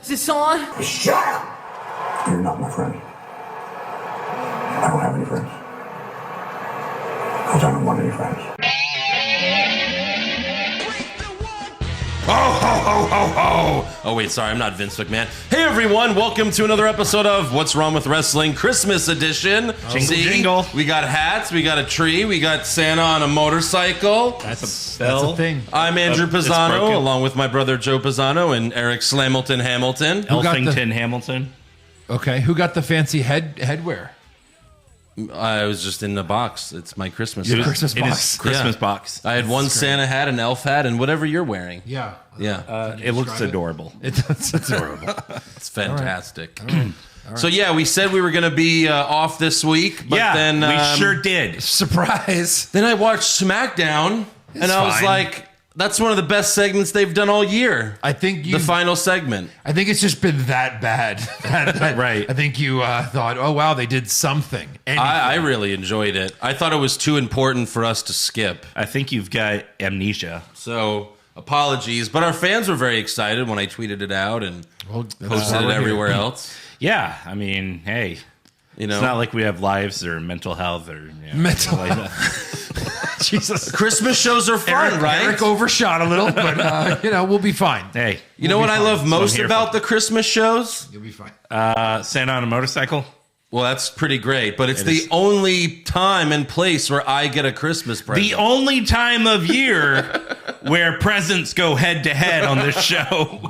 Is this on? Shut up! You're not my friend. I don't have any friends. Because I don't want any friends. Ho, ho, ho, ho, ho! Oh, wait, sorry, I'm not Vince McMahon. Hey, everyone, welcome to another episode of What's Wrong with Wrestling Christmas Edition. Jingle, jingle. We got hats, we got a tree, we got Santa on a motorcycle. That's a thing. I'm Andrew Pisano, along with my brother Joe Pisano and Eric Slamilton Hamilton. Elfington Hamilton. Okay, who got the fancy headwear? I was just in the box. It's my Christmas Your hat. Christmas box. Christmas box. I had one Santa hat, an elf hat, and whatever you're wearing. Yeah. Yeah. It looks adorable. It's adorable. It's fantastic. All right. So, yeah, we said we were going to be off this week, but then... we sure did. Surprise. Then I watched SmackDown, and I was fine. like, that's one of the best segments they've done all year. I think The final segment. I think it's just been that bad. Right. I think you thought, oh, wow, they did something. I really enjoyed it. I thought it was too important for us to skip. I think you've got amnesia. So, apologies. But our fans were very excited when I tweeted it out and posted it everywhere else. Yeah, I mean, hey, You know, it's not like we have lives or mental health or Mental like that. Jesus. Christmas shows are fun, right? Eric overshot a little, but, we'll be fine. Hey, You know what I love most here about the Christmas shows? You'll be fine. Santa on a motorcycle. Well, that's pretty great, but it's the only time and place where I get a Christmas present. The only time of year where presents go head to head on this show.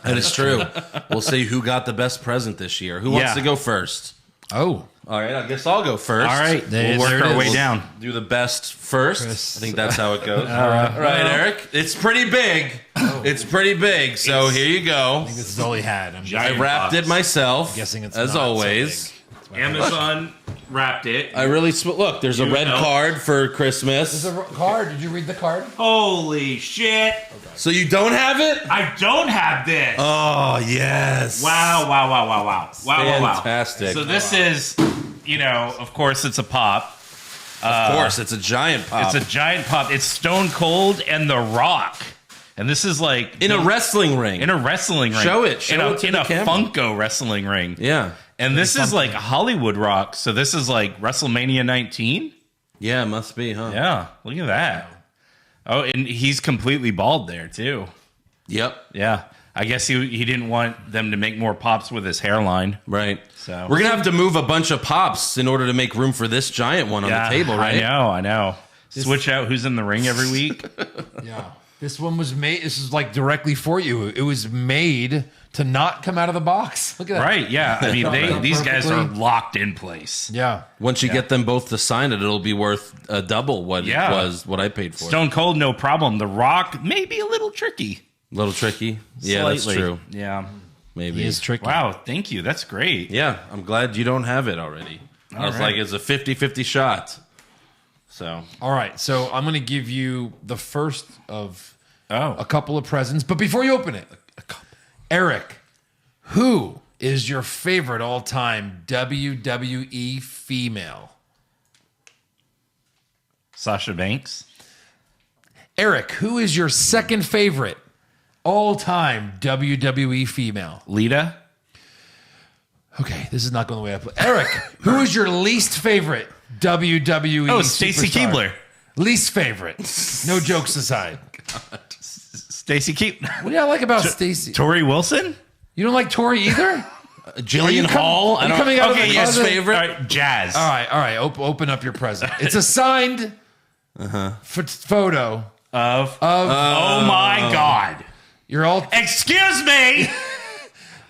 That is true. We'll see who got the best present this year. Who wants Yeah. to go first? Oh. All right, I guess I'll go first. All right, we'll work our way down. Do the best first. Chris. I think that's how it goes. All right, Eric. It's pretty big. It's pretty big. So here you go. This is all he had. I'm I wrapped it myself. guessing it's as not so always. big. Amazon wrapped it. I really look. There's a red know. card for Christmas. There's a card. Did you read the card? Holy shit! So you don't have it? I don't have this. Oh yes! Wow! Fantastic. So this is, of course, it's a pop. Of course, it's a giant pop. It's a giant pop. It's Stone Cold and The Rock. And this is like... in a wrestling ring. In a wrestling ring. Show it. Show it to in the a camera. Funko wrestling ring. Yeah. And this is like Hollywood Rock. So this is like WrestleMania 19? Yeah, it must be, huh? Yeah. Look at that. Oh, and he's completely bald there, too. Yep. Yeah. I guess he didn't want them to make more pops with his hairline. Right. So we're gonna have to move a bunch of pops in order to make room for this giant one on the table, right? I know. Switch out who's in the ring every week. Yeah. This one was made. This is like directly for you. It was made to not come out of the box. Look at that. Right, yeah. I mean, these guys are Perfectly. locked in place. Yeah. Once you get them both to sign it, it'll be worth double what it was, what I paid for. Stone Cold, no problem. The Rock, maybe a little tricky. A little tricky. Yeah, that's Slightly. true. Yeah. Maybe. He is tricky. Wow, thank you. That's great. Yeah, I'm glad you don't have it already. I was like, it's a 50-50 shot. So, All right. So I'm going to give you the first of a couple of presents. But before you open it, Eric, who is your favorite all-time WWE female? Sasha Banks. Eric, who is your second favorite all-time WWE female? Lita. Okay, this is not going the way I put. Eric, who is your least favorite WWE? Oh, Stacy superstar? Keibler. Least favorite. No jokes aside. Stacy Keibler. What do you like about Stacy? Tori Wilson. You don't like Tori either? Jillian Hall. Are you coming out of the yes, closet? favorite. All right, Jazz. All right. Open up your present. It's a signed photo Of oh my God. You're all. Excuse me.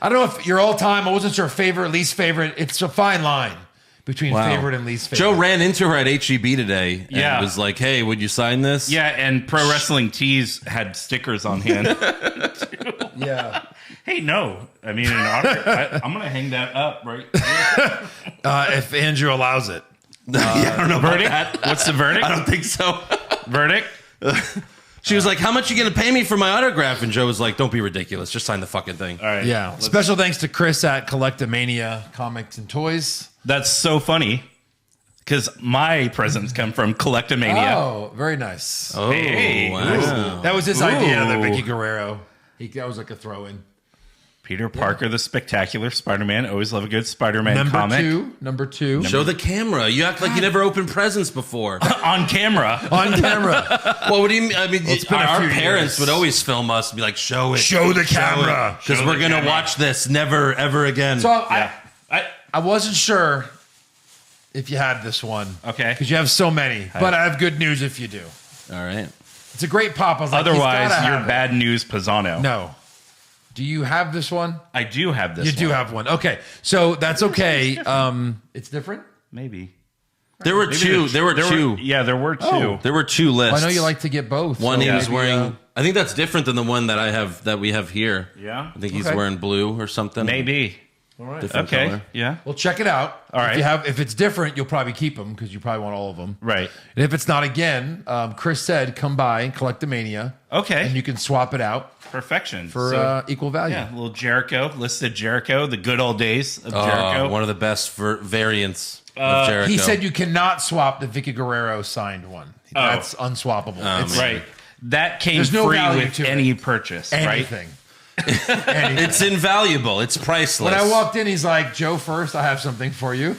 I don't know if you're all time. I wasn't sure favorite, least favorite. It's a fine line between favorite and least favorite. Joe ran into her at HEB today and Yeah. was like, hey, would you sign this? Yeah, and Pro Wrestling Tees had stickers on hand. Yeah. Hey, no. I mean, I'm going to hang that up right here. If Andrew allows it. I don't know about Verdict? that. What's the verdict? I don't think so. Verdict? She was like, how much you going to pay me for my autograph? And Joe was like, don't be ridiculous. Just sign the fucking thing. All right. Yeah. Special thanks to Chris at Collectomania Comics and Toys. That's so funny because my presents come from Collectomania. Oh, very nice. Oh, Hey. wow. That was his idea, the Ooh. Vicky Guerrero. That was like a throw-in. Peter Parker, the Spectacular Spider-Man. Always love a good Spider-Man comic. Number two. Show the camera. You act like you never opened presents before. On camera. On camera. Well, what do you mean? I mean, it's been a our few parents years. would always film us and be like, show it. Show the camera. Because we're going to watch this never, ever again. So I wasn't sure if you had this one. Okay. Because you have so many. But I have good news if you do. All right. It's a great pop. I was like, Otherwise, you've gotta you're have it. bad news Pisano. No. Do you have this one? I do have this You one. do have one. Okay. So that's okay. It's different? Maybe. There were two. There were two. Yeah, there were two. Oh. There were two lists. Well, I know you like to get both. One so he was maybe, wearing. I think that's different than the one that I have that we have here. Yeah? I think he's Okay. wearing blue or something. Maybe. all right. Different Okay. color. Yeah. Well, check it out. All right. If it's different, you'll probably keep them because you probably want all of them. Right. And if it's not again, Chris said, come by and collect the Mania. Okay. And you can swap it out Perfection. for So, equal value. yeah, a little Jericho. Listed Jericho. The good old days of Jericho. One of the best variants of Jericho. He said you cannot swap the Vicky Guerrero signed one. That's unswappable. It's Right. That came There's no free value with to it. any purchase, right? anything. Anything. It's invaluable. It's priceless. When I walked in, he's like, Joe, first, I have something for you.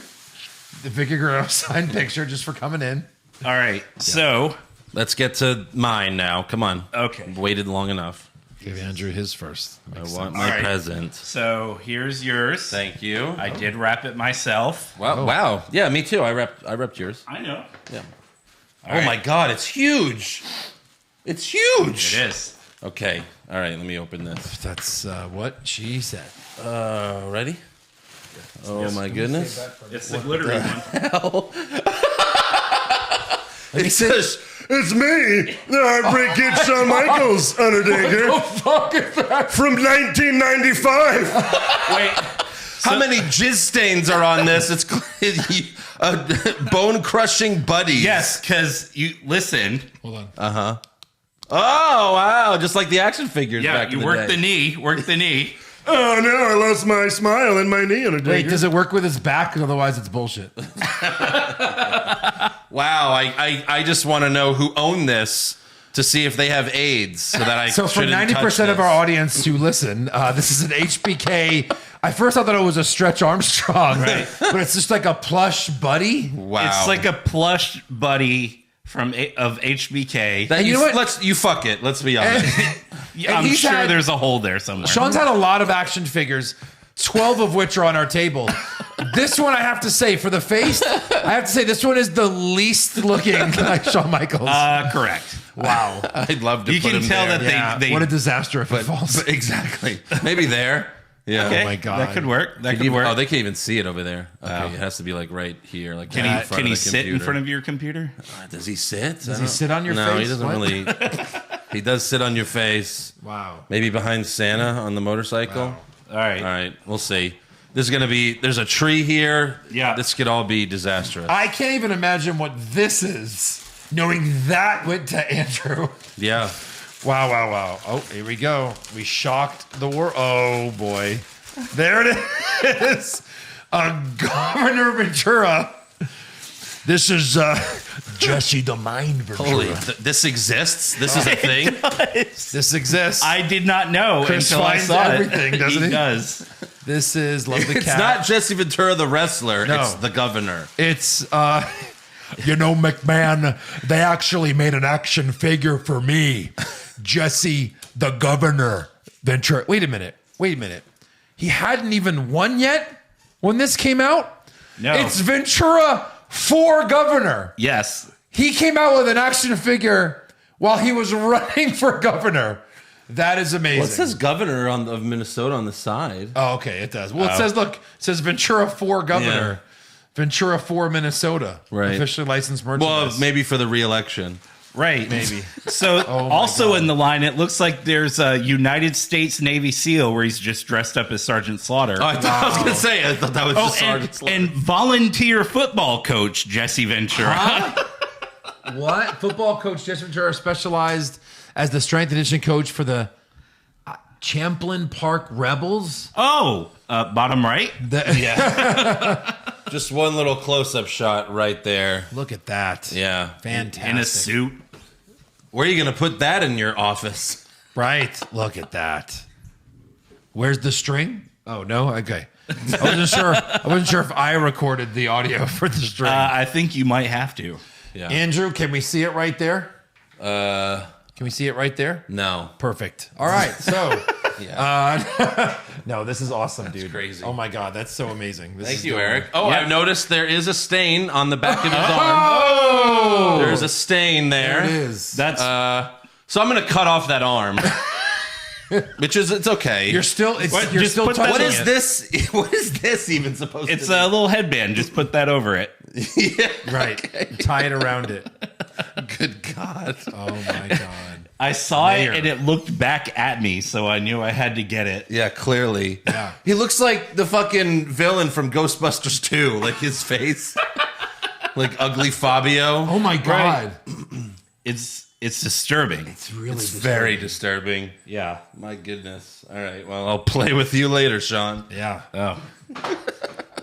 The Vicky Guerrero signed picture just for coming in. All right. So, Let's get to mine now. Come on. okay. I've waited long enough. Give Andrew his first. I want my All right. present. So, here's yours. Thank you. I did wrap it myself. Wow. Wow. Yeah, me too. I wrapped yours. I know. Yeah. All Oh my right. God, it's huge. It's huge. It is. Okay. All right, let me open this. That's what she said. Ready? Oh my goodness. It's the glittery one. It says, It's me, the Heartbreak Kid Shawn Michaels, Undertaker, from 1995. Wait. how many jizz stains are on this? It's bone-crushing buddies. Yes, because you listen. Hold on. Oh, wow. Just like the action figures Yeah, back in you the work day. the knee. Work the knee. Oh no, I lost my smile and my knee, Undertaker. Wait, does it work with his back? 'Cause otherwise, it's bullshit. Wow, I just want to know who owned this to see if they have AIDS so that I So for shouldn't 90% of touch our this. audience who listen, this is an HBK. I first thought that it was a Stretch Armstrong, Right. but it's just like a plush buddy. Wow. It's like a plush buddy of HBK. And you know what? You fuck it. Let's be honest. Yeah, I'm he's sure had- there's a hole there somewhere. Sean's had a lot of action figures, 12 of which are on our table. This one, I have to say, for the face, I have to say this one is the least looking like Shawn Michaels. Correct. Wow. I'd love to You put can him tell there. that Yeah, they what a disaster if it falls. But exactly. Maybe there. Yeah. Okay, Oh my God. that could work. That Could could you- work. Oh, they can't even see it over there. Okay, it has to be like right here. Like Can right in he front can of he the sit in computer. front of your computer? Does he sit? Does he sit on your no, face? he doesn't What? really. He does sit on your face. Wow. Maybe behind Santa on the motorcycle. Wow. All right. All right, we'll see. There's a tree here. Yeah. This could all be disastrous. I can't even imagine what this is, knowing that went to Andrew. Yeah. Wow, wow, wow. Oh, here we go. We shocked the world. Oh, boy. There it is. Governor Ventura. This is Jesse the Mind Ventura. Holy, this exists? This is a thing? This exists. I did not know Chris until I finds saw everything, it. doesn't he? Does. This is Love the It's Cat. not Jesse Ventura the wrestler, No. it's the governor. It's, McMahon, they actually made an action figure for me. Jesse, the Governor Ventura. Wait a minute. He hadn't even won yet when this came out? No. It's Ventura for governor. Yes. He came out with an action figure while he was running for governor. That is amazing. Well, it says governor of Minnesota on the side. Oh, okay, it does. Well, it says Ventura for governor. Yeah. Ventura for Minnesota. Right. Officially licensed Well, merchandise. maybe for the re-election. Right. Maybe. So my also God. in the line, it looks like there's a United States Navy SEAL where he's just dressed up as Sergeant Slaughter. Oh, I thought that was just Sergeant Slaughter. and volunteer football coach Jesse Ventura. What? Football coach Jesse Ventura specialized as the strength and conditioning coach for the Champlain Park Rebels. Oh, bottom right. Just one little close-up shot right there. Look at that. Yeah. Fantastic. In a suit. Where are you going to put that in your office? Right. Look at that. Where's the string? Oh no, okay. I wasn't sure. I wasn't sure if I recorded the audio for the string. I think you might have to. Yeah. Andrew, can we see it right there? Can we see it right there? No. Perfect. All right. So, Yeah. no, this is awesome, dude. Crazy. Oh my God, that's so amazing. This Thank is you, dope. Eric. Oh, Yeah. I've noticed there is a stain on the back of his arm. Oh, There's a stain there. there it is. That's So I'm gonna cut off that arm. Which is, it's okay. You're still. It's, What? you're Just still put that- touching What is it. this? What is this even supposed it's to a little headband. Just put that over it. be? Yeah. Right. Tie it around it. Good God. Oh my God. I saw Mayor. it and it looked back at me, so I knew I had to get it. Yeah, clearly. Yeah. He looks like the fucking villain from Ghostbusters 2. Like his face. Like ugly Fabio. Oh my God. It's disturbing. It's really. It's very disturbing. Yeah. My goodness. All right. Well, I'll play with you later, Sean. Yeah. Oh.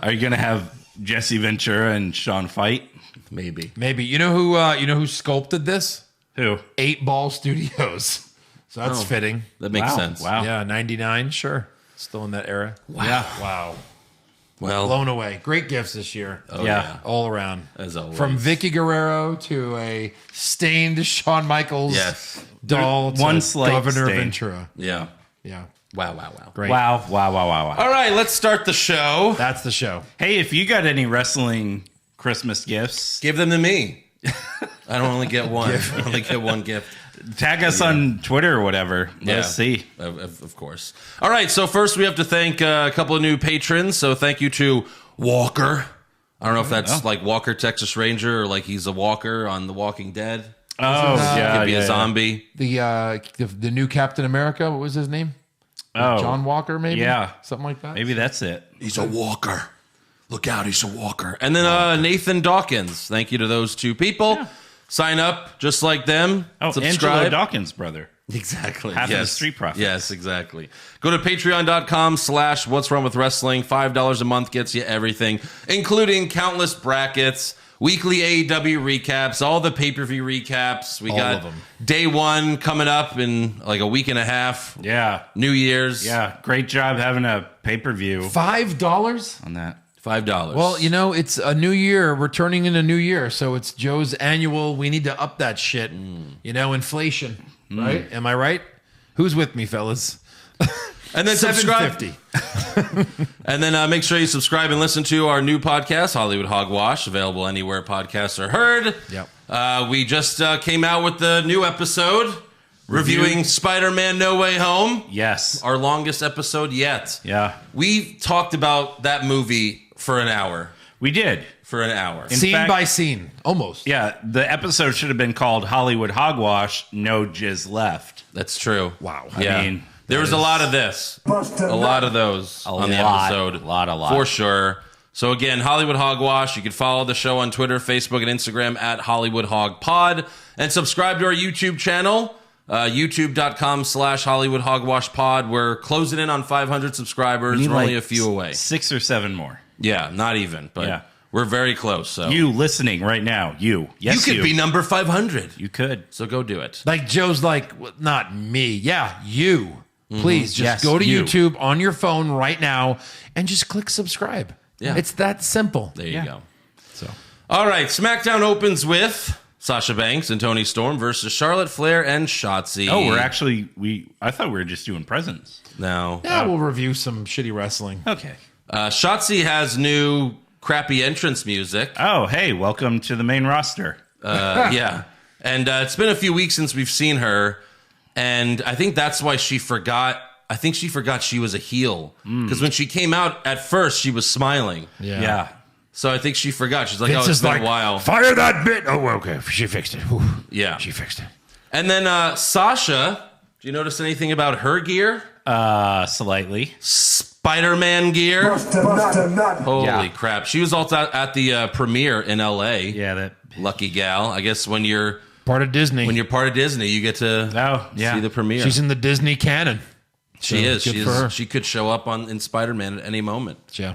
Are you gonna have Jesse Ventura and Sean fight? Maybe. Maybe you know who sculpted this? Who? 8 Ball Studios. So that's Oh. fitting. That makes Wow. sense. Wow. Yeah, 99. Sure. Still in that era. Yeah. Wow. Well, Blown away. Great gifts this year. oh, Yeah. All around. As always. From Vicky Guerrero to a stained Shawn Michaels Yes. doll to One slight Governor stain. Ventura. Yeah. Yeah. Wow, wow, wow. Great. Wow. Wow. All right, let's start the show. That's the show. Hey, if you got any wrestling Christmas gifts, Give them to me. I don't only get one. I only get one gift. tag us on Twitter or whatever. Let us see. Of course. All right, so first we have to thank a couple of new patrons. So thank you to Walker. I don't know if that's like Walker Texas Ranger or like he's a walker on The Walking Dead. Oh, yeah. Could be yeah, a zombie. The new Captain America, what was his name? Oh, John Walker, maybe? Yeah. Something like that? Maybe that's it. He's a walker. Look out, he's a walker. And then Nathan Dawkins. Thank you to those two people. Yeah. Sign up just like them. Oh, Angelo Subscribe. Dawkins' brother. Exactly. Half of the Street Profits. Yes, exactly. Go to patreon.com/what's wrong with wrestling. $5 a month gets you everything, including countless brackets, weekly AEW recaps, all the pay-per-view recaps. We All got of them. day one coming up in like a week and a half. Yeah. New Year's. Yeah. Great job having a pay-per-view $5? on that. $5. Well, it's a new year. We're turning in a new year. So it's Joe's annual. We need to up that shit. Inflation. Right? Am I right? Who's with me, fellas? and then subscribe. $7.50. And then make sure you subscribe and listen to our new podcast, Hollywood Hogwash, available anywhere podcasts are heard. Yep. We just came out with the new episode reviewing Spider-Man No Way Home, Yes. our longest episode yet. Yeah. We talked about that movie for an hour. We did. For an hour. Scene fact- by scene. Almost. Yeah. The episode should have been called Hollywood Hogwash, No Jizz Left. That's true. Wow. Yeah. I mean, there was a lot of this. A lot of those on the episode. A lot. For sure. So again, Hollywood Hogwash. You can follow the show on Twitter, Facebook, and Instagram at Hollywood Hog Pod. And subscribe to our YouTube channel, youtube.com/Hollywood Hogwash Pod. We're closing in on 500 subscribers. We need We're only like a few away. 6 or 7 more. Yeah, not even. But Yeah. we're very close. So You listening right now. You. Yes, you could be number 500. You could. So go do it. Like Joe's like, "Well, not me. Yeah, you. Please just Yes, go to you. YouTube on your phone right now and just click subscribe. Yeah. It's that simple. There you Yeah. go. So All right, SmackDown opens with Sasha Banks and Toni Storm versus Charlotte Flair and Shotzi. Oh, we're actually I thought we were just doing presents. No. yeah, we'll review some shitty wrestling. Okay. Shotzi has new crappy entrance music. Oh, hey, welcome to the main roster. Yeah. And it's been a few weeks since we've seen her. And I think that's why she forgot. I think she forgot she was a heel. Because when she came out at first, she was smiling. Yeah. So I think she forgot. She's like, Vince oh, it's is been like, a while. fire that bit. Oh, okay. She fixed it. Whew. Yeah. She fixed it. And then Sasha, do you notice anything about her gear? Slightly. Spider-Man gear. Holy Yeah. crap. She was also at the premiere in LA. Yeah, that. Lucky gal. I guess when you're Part of Disney. part of Disney, you get to Oh, yeah. see the premiere. She's in the Disney canon. She is. good She for her. is. She could show up in Spider-Man at any moment. Yeah.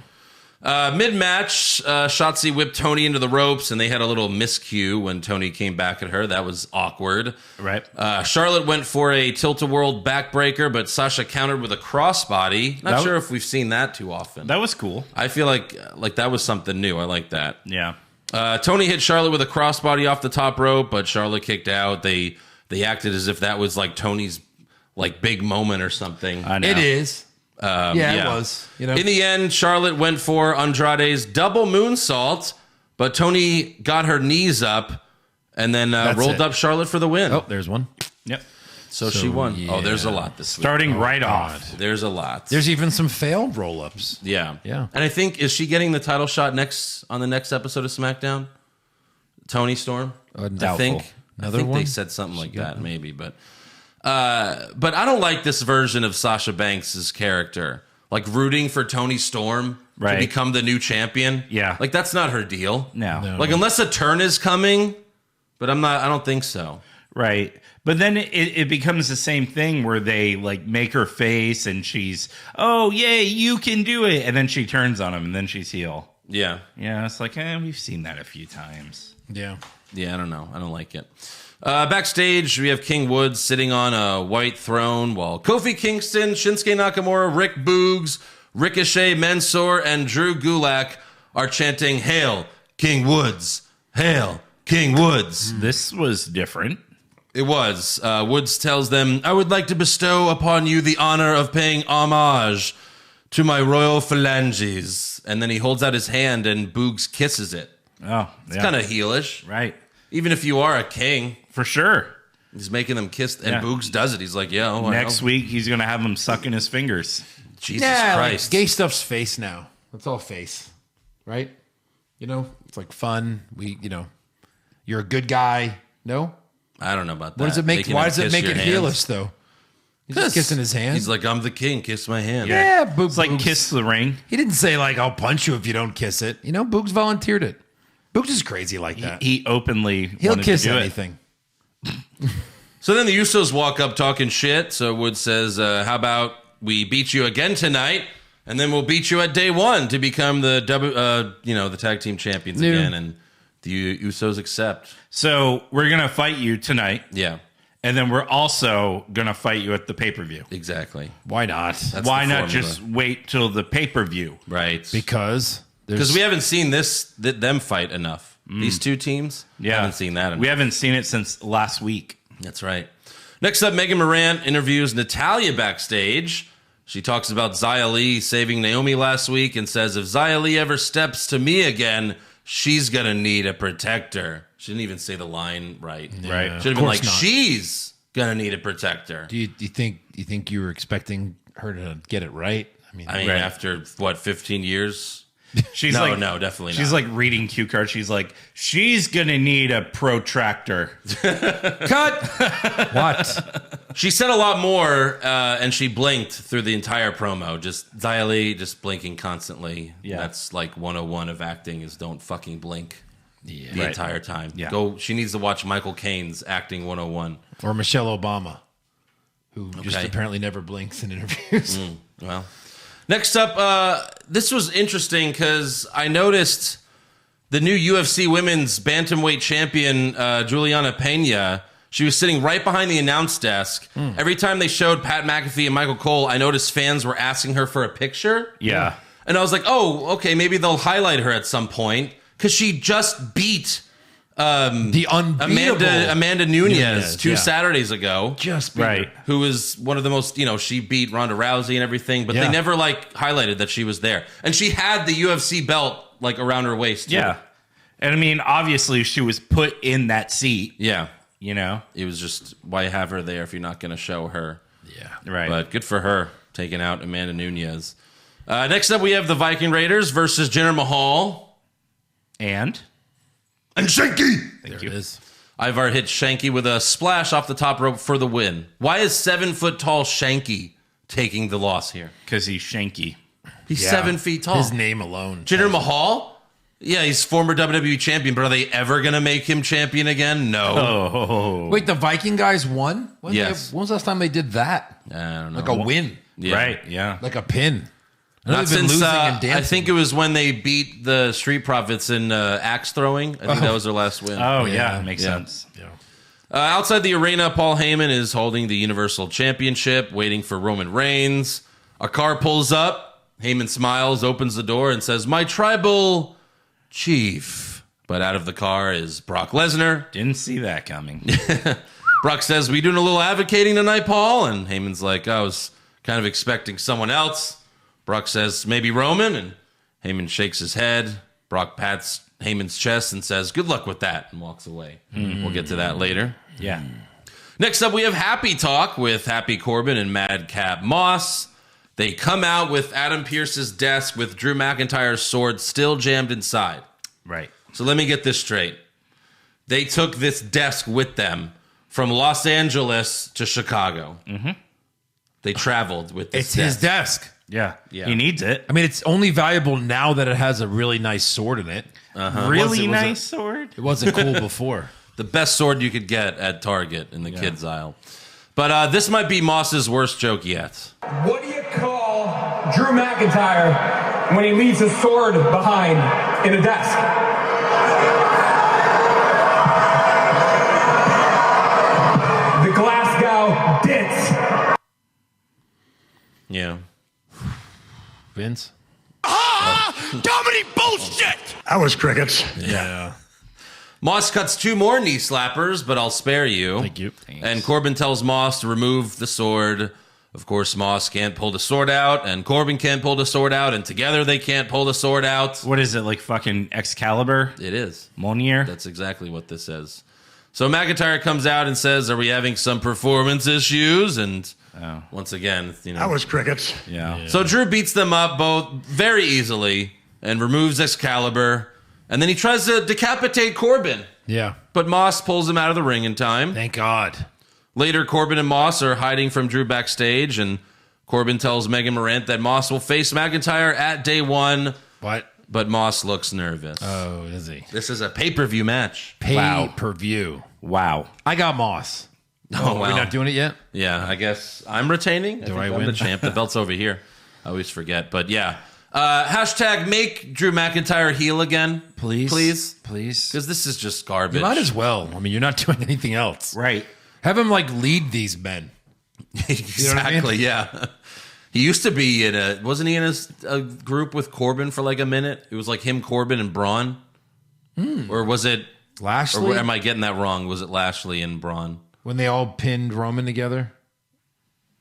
Mid-match, Shotzi whipped Tony into the ropes, and they had a little miscue when Tony came back at her. That was awkward. Right. Charlotte went for a tilt-a-whirl backbreaker, but Sasha countered with a crossbody. Not sure if we've seen that too often. That was cool. I feel like that was something new. I like that. Yeah. Tony hit Charlotte with a crossbody off the top rope, but Charlotte kicked out. They acted as if that was like Tony's like big moment or something. I know. It is. It was. You know, In the end, Charlotte went for Andrade's double moonsault, but Tony got her knees up and then rolled up Charlotte for the win. oh, there's one. Yep. So she won. yeah. Oh, there's a lot this week. Starting right off. There's a lot. There's even some failed roll-ups. Yeah. Yeah. And I think, is she getting the title shot on the next episode of SmackDown? Tony Storm? I doubtful. think. Another I think one? they said something like that, maybe. But I don't like this version of Sasha Banks' character. Like rooting for Tony Storm to Right. become the new champion. Yeah. Like that's not her deal. No. Like unless a turn is coming, but I don't think so. Right. But then it becomes the same thing where they like make her face and she's, oh, yay, you can do it. And then she turns on him and then she's heel. Yeah. Yeah, it's like, we've seen that a few times. Yeah. Yeah, I don't know. I don't like it. Backstage, we have King Woods sitting on a white throne while Kofi Kingston, Shinsuke Nakamura, Rick Boogs, Ricochet, Mansoor, and Drew Gulak are chanting, "Hail, King Woods! Hail, King Woods!" This was different. It was. Woods tells them, "I would like to bestow upon you the honor of paying homage to my royal phalanges." And then he holds out his hand and Boogs kisses it. Oh, It's kind of heelish. right. Even if you are a king, For sure. he's making them kiss. And Yeah. Boogs does it. He's like, yo. Next week, he's going to have him sucking his fingers. Jesus Yeah, Christ. like, gay stuff's face now. That's all face, right? You know, it's like fun. You're a good guy. No, I don't know about that. what does it make? Making Why him does it kiss make your it hands. heelish though? He's just kissing his hand. He's like, I'm the king. Kiss my hand. yeah, It's like kiss the ring. He didn't say like I'll punch you if you don't kiss it. You know, Boogs volunteered it. Boogs is crazy like that. He openly He'll wanted kiss to do anything. So then the Usos walk up talking shit. So Woods says, how about we beat you again tonight, and then we'll beat you at day one to become the the tag team champions Yeah. again. And the Usos accept. So we're going to fight you tonight. Yeah, And then we're also going to fight you at the pay-per-view. exactly. Why not? That's Why the not formula. just wait till the pay-per-view? Right. Because Because we haven't seen them fight enough. These two teams, haven't seen that enough. We haven't seen it since last week. That's right. Next up, Megan Moran interviews Natalya backstage. She talks about Xia Li saving Naomi last week and says, if Xia Li ever steps to me again, she's going to need a protector. She didn't even say the line right. Right. Should have been course like, not. she's going to need a protector. Do you think you were expecting her to get it right? I mean, I mean, Right. after, 15 years? She's No, like, no, definitely not. She's like reading cue cards. She's like, she's going to need a protractor. cut. What? She said a lot more, and she blinked through the entire promo. Just Xia Li just blinking constantly. Yeah. That's like 101 of acting is don't fucking blink the Right. entire time. Yeah. She needs to watch Michael Caine's Acting 101. Or Michelle Obama, who just Okay. apparently never blinks in interviews. Well, next up, this was interesting because I noticed the new UFC Women's Bantamweight Champion, Juliana Pena. She was sitting right behind the announce desk. Every time they showed Pat McAfee and Michael Cole, I noticed fans were asking her for a picture. Yeah. And I was like, oh, okay, maybe they'll highlight her at some point because she just beat The unbeatable Amanda Nunes Nunes, two yeah. Saturdays ago. just beat her. Right. Who was one of the most, she beat Ronda Rousey and everything, but Yeah. they never highlighted that she was there. And she had the UFC belt around her waist. Too. Yeah. And I mean, obviously, she was put in that seat, Yeah. you know? It was just, why have her there if you're not going to show her? Yeah. Right. But good for her, taking out Amanda Nunes. Next up, we have the Viking Raiders versus Jinder Mahal. And And Shanky! There it is. Ivar hit Shanky with a splash off the top rope for the win. Why is 7-foot-tall Shanky taking the loss here? because he's shanky. He's Yeah. 7 feet tall. His name alone. Jinder Mahal? Yeah, he's former WWE champion, but are they ever going to make him champion again? No. Oh. Wait, the Viking guys won? Yes. When was the last time they did that? I don't know. Like a win, Yeah. Right. Yeah. like a pin. Not they've been since, losing and dancing. I think it was when they beat the Street Profits in axe throwing. I think that was their last win. Oh, yeah. Makes sense. Yeah. Outside the arena, Paul Heyman is holding the Universal Championship, waiting for Roman Reigns. A car pulls up. Heyman smiles, opens the door, and says, "My tribal chief." But out of the car is Brock Lesnar. Didn't see that coming. Brock says, "We doing a little advocating tonight, Paul?" And Heyman's like, "I was kind of expecting someone else." Brock says, "Maybe Roman?" And Heyman shakes his head. Brock pats Heyman's chest and says, "Good luck with that," and walks away. We'll get to that later. Yeah. Next up, we have Happy Talk with Happy Corbin and Madcap Moss. They come out with Adam Pearce's desk with Drew McIntyre's sword still jammed inside. Right. So let me get this straight. They took this desk with them from Los Angeles to Chicago. Mm-hmm. They traveled with this It's his desk. Yeah. Yeah. He needs it. I mean, it's only valuable now that it has a really nice sword in it. Really Was it- nice sword. It wasn't cool before. The best sword you could get at Target in the kids aisle. But this might be Moss's worst joke yet. What do you call Drew McIntyre when he leaves his sword behind in a desk? The Glasgow Ditz. Yeah. Vince? That was crickets. Yeah. Moss cuts 2 more knee slappers, but I'll spare you. Thank you. And Corbin tells Moss to remove the sword. Of course, Moss can't pull the sword out, and Corbin can't pull the sword out, and together they can't pull the sword out. What is it, like fucking Excalibur? It is. Monier? That's exactly what this is. So McIntyre comes out and says, "Are we having some performance issues?" And once again, That was crickets. Yeah. So Drew beats them up both very easily and removes Excalibur. And then he tries to decapitate Corbin. Yeah. But Moss pulls him out of the ring in time. Thank God. Later, Corbin and Moss are hiding from Drew backstage, and Corbin tells Megan Morant that Moss will face McIntyre at day 1. What? But Moss looks nervous. Oh, is he? This is a pay-per-view match. Pay-per-view. Wow. I got Moss. Oh, Are wow. we not doing it yet? Yeah, I guess I'm retaining. Do I I'm win? the champ. The belt's over here. I always forget. But yeah. Hashtag make Drew McIntyre heel again. Please. Please. Please. Because this is just garbage. You might as well. I mean, you're not doing anything else. Right. Have him, like, lead these men. Exactly, You know what I mean? yeah. He used to be in wasn't he in a group with Corbin for like a minute? It was like him, Corbin, and Braun? Or was it, Lashley? or am I getting that wrong? Was it Lashley and Braun? When they all pinned Roman together?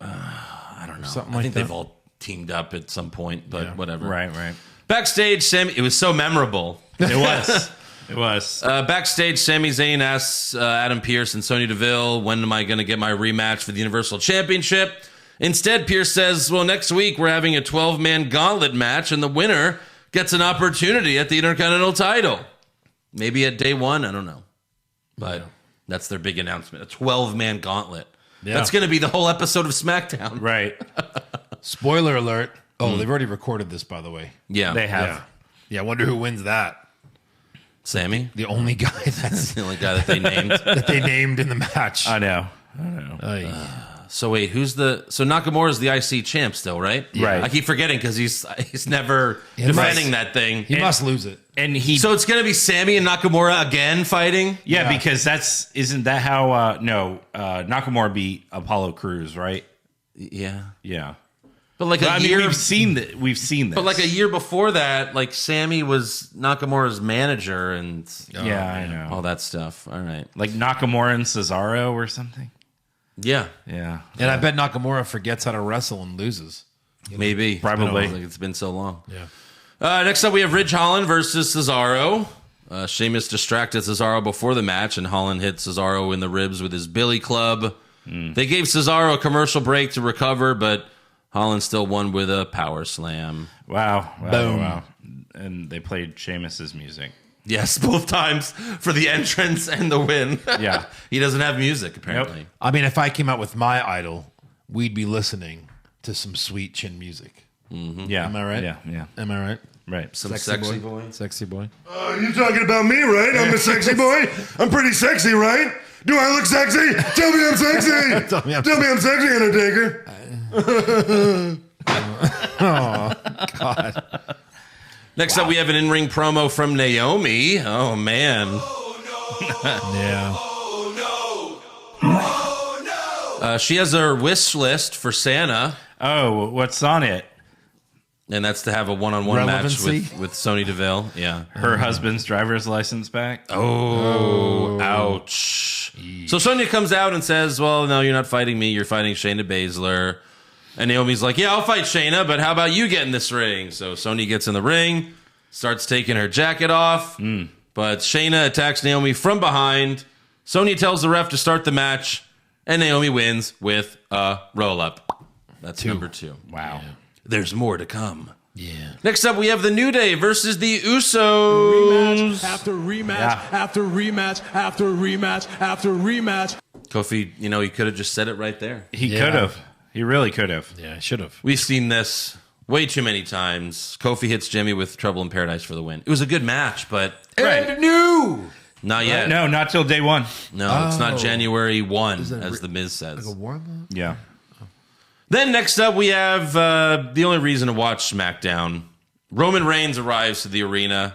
I don't know. Something I like think that. they've all teamed up at some point, but Yeah. whatever. Right. Backstage, it was so memorable. It was. It was. Backstage, Sami Zayn asks Adam Pearce and Sonya Deville, when am I going to get my rematch for the Universal Championship? Instead, Pearce says, well, next week we're having a 12-man gauntlet match, and the winner gets an opportunity at the Intercontinental title. Maybe at day 1, I don't know. But that's their big announcement, a 12-man gauntlet. Yeah. That's going to be the whole episode of SmackDown. Right. Spoiler alert. Oh, they've already recorded this, by the way. Yeah. They have. Yeah. Yeah, I wonder who wins that. Sammy? The only guy that's The only guy that they named. that they named in the match. I know. So wait, so Nakamura's the IC champ still, right? Right. I keep forgetting because he's never defending that thing. He must lose it. And he. So it's gonna be Sammy and Nakamura again fighting? yeah, because isn't that how? Nakamura beat Apollo Crews, right? Yeah. Yeah. But like I a mean, year we've seen that. We've seen this. but like a year before that, like Sammy was Nakamura's manager and Yeah, I know. all that stuff. All right. Like Nakamura and Cesaro or something. Yeah. Yeah. And I bet Nakamura forgets how to wrestle and loses. Maybe. Probably. Like it's been so long. Yeah. Next up, we have Ridge Holland versus Cesaro. Sheamus distracted Cesaro before the match, and Holland hit Cesaro in the ribs with his Billy Club. They gave Cesaro a commercial break to recover, but Holland still won with a power slam. Wow. Boom. Wow. And they played Sheamus's music. Yes, both times for the entrance and the win. Yeah. He doesn't have music, apparently. I mean, if I came out with my idol, we'd be listening to some sweet chin music. Yeah. Am I right? Yeah. Am I right? Right. Some sexy boy. Sexy boy. You talking about me, right? I'm a sexy boy. I'm pretty sexy, right? Do I look sexy? Tell me I'm sexy. Tell me I'm sexy, Undertaker. God. Next up, we have an in-ring promo from Naomi. Oh, man. Yeah. She has her wish list for Santa, Oh, what's on it? and that's to have a one-on-one match Relevancy? with Sonya Deville. Yeah. Her husband's driver's license back? Oh, ouch. So Sonya comes out and says, well, no, you're not fighting me. You're fighting Shayna Baszler. And Naomi's like, yeah, I'll fight Shayna, but how about you get in this ring? So Sonya gets in the ring, starts taking her jacket off, but Shayna attacks Naomi from behind. Sonya tells the ref to start the match, and Naomi wins with a roll-up. That's number 2. Wow. Yeah. There's more to come. Yeah. Next up, we have the New Day versus the Usos. Rematch after rematch after rematch after rematch after rematch. Kofi, you know, he could have just said it right there. He Yeah. could have. He really could have. Yeah, I should have. We've seen this way too many times. Kofi hits Jimmy with Trouble in Paradise for the win. It was a good match, but And new. not yet. No, not till day 1. No, it's not Oh. January 1, that as The Miz says. warm-up? Yeah. Then next up, we have the only reason to watch SmackDown. Roman Reigns arrives to the arena.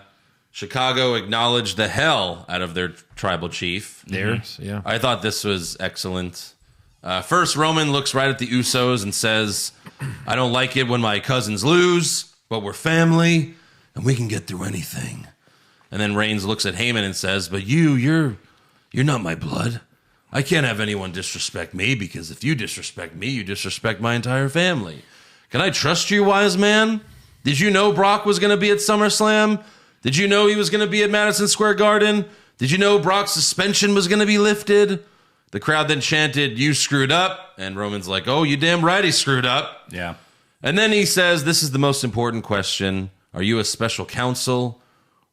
Chicago acknowledged the hell out of their tribal chief. Theirs, yeah. I thought this was excellent. First, Roman looks right at the Usos and says, I don't like it when my cousins lose, but we're family, and we can get through anything. And then Reigns looks at Heyman and says, but you're not my blood. I can't have anyone disrespect me, because if you disrespect me, you disrespect my entire family. Can I trust you, wise man? Did you know Brock was going to be at SummerSlam? Did you know he was going to be at Madison Square Garden? Did you know Brock's suspension was going to be lifted? The crowd then chanted, you screwed up. And Roman's like, oh, you damn right he screwed up. Yeah. And then he says, this is the most important question. Are you a special counsel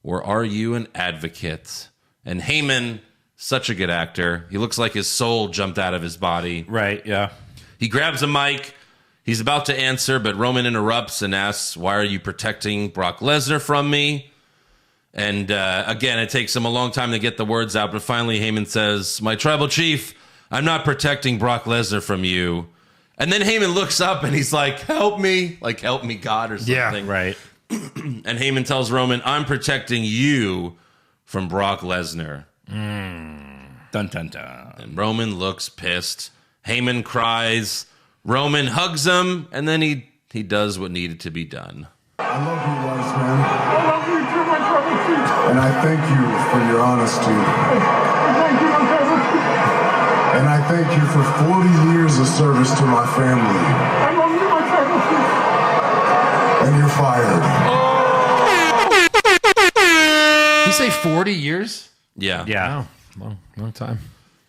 or are you an advocate? And Heyman, such a good actor. He looks like his soul jumped out of his body. Right, yeah. He grabs a mic. He's about to answer, but Roman interrupts and asks, why are you protecting Brock Lesnar from me? And again, it takes him a long time to get the words out, but finally Heyman says, my tribal chief, I'm not protecting Brock Lesnar from you. And then Heyman looks up and he's like, help me, God, or something. Yeah, Right. And Heyman tells Roman, I'm protecting you from Brock Lesnar. Dun, dun, dun. And Roman looks pissed. Heyman cries. Roman hugs him, and then he does what needed to be done. I love you, wise man. I love you too, my tribal chief. And I thank you for your honesty. Thank you, my tribal chief. And I thank you for 40 years of service to my family. I love you, my tribal chief. And you're fired. Did you say 40 years? Yeah. Yeah. Wow. Long time.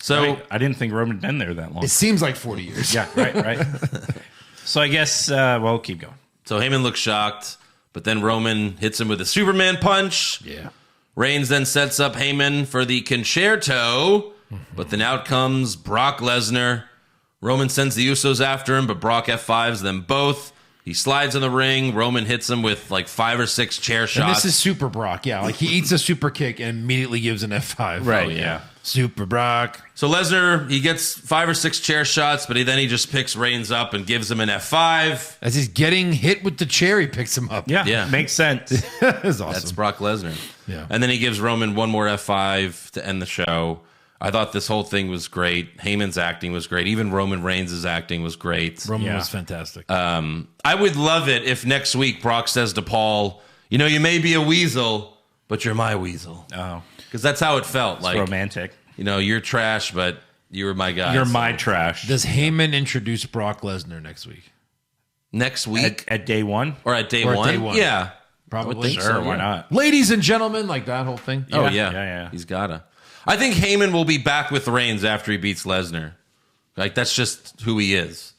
So I didn't think Roman had been there that long. It seems like 40 years. Yeah, right. So I guess, well, keep going. So Heyman looks shocked, but then Roman hits him with a Superman punch. Yeah. Reigns then sets up Heyman for the concerto, but then out comes Brock Lesnar. Roman sends the Usos after him, but Brock F5s them both. He slides in the ring. Roman hits him with like 5 or 6 chair shots. And this is Super Brock. Yeah. Like he eats a super kick and immediately gives an F5. Right, Oh, yeah. Super Brock. So Lesnar, he gets 5 or 6 chair shots, but then he just picks Reigns up and gives him an F5. As he's getting hit with the chair, he picks him up. Yeah, makes sense. That's awesome. That's Brock Lesnar. Yeah. And then he gives Roman one more F5 to end the show. I thought this whole thing was great. Heyman's acting was great. Even Roman Reigns' acting was great. Roman Yeah. was fantastic. I would love it if next week Brock says to Paul, you know, you may be a weasel, but you're my weasel. Oh, Because that's how it felt. Like, romantic. you know, you're trash, but you were my guy. You're So my trash. Does Heyman introduce Brock Lesnar next week? next week At day 1? or at day or at one? day one. Yeah. Probably. I would think Sure, so, why yeah. not? Ladies and gentlemen, like that whole thing. Oh, Yeah, yeah. yeah. He's gotta. I think Heyman will be back with Reigns after he beats Lesnar. Like, that's just who he is.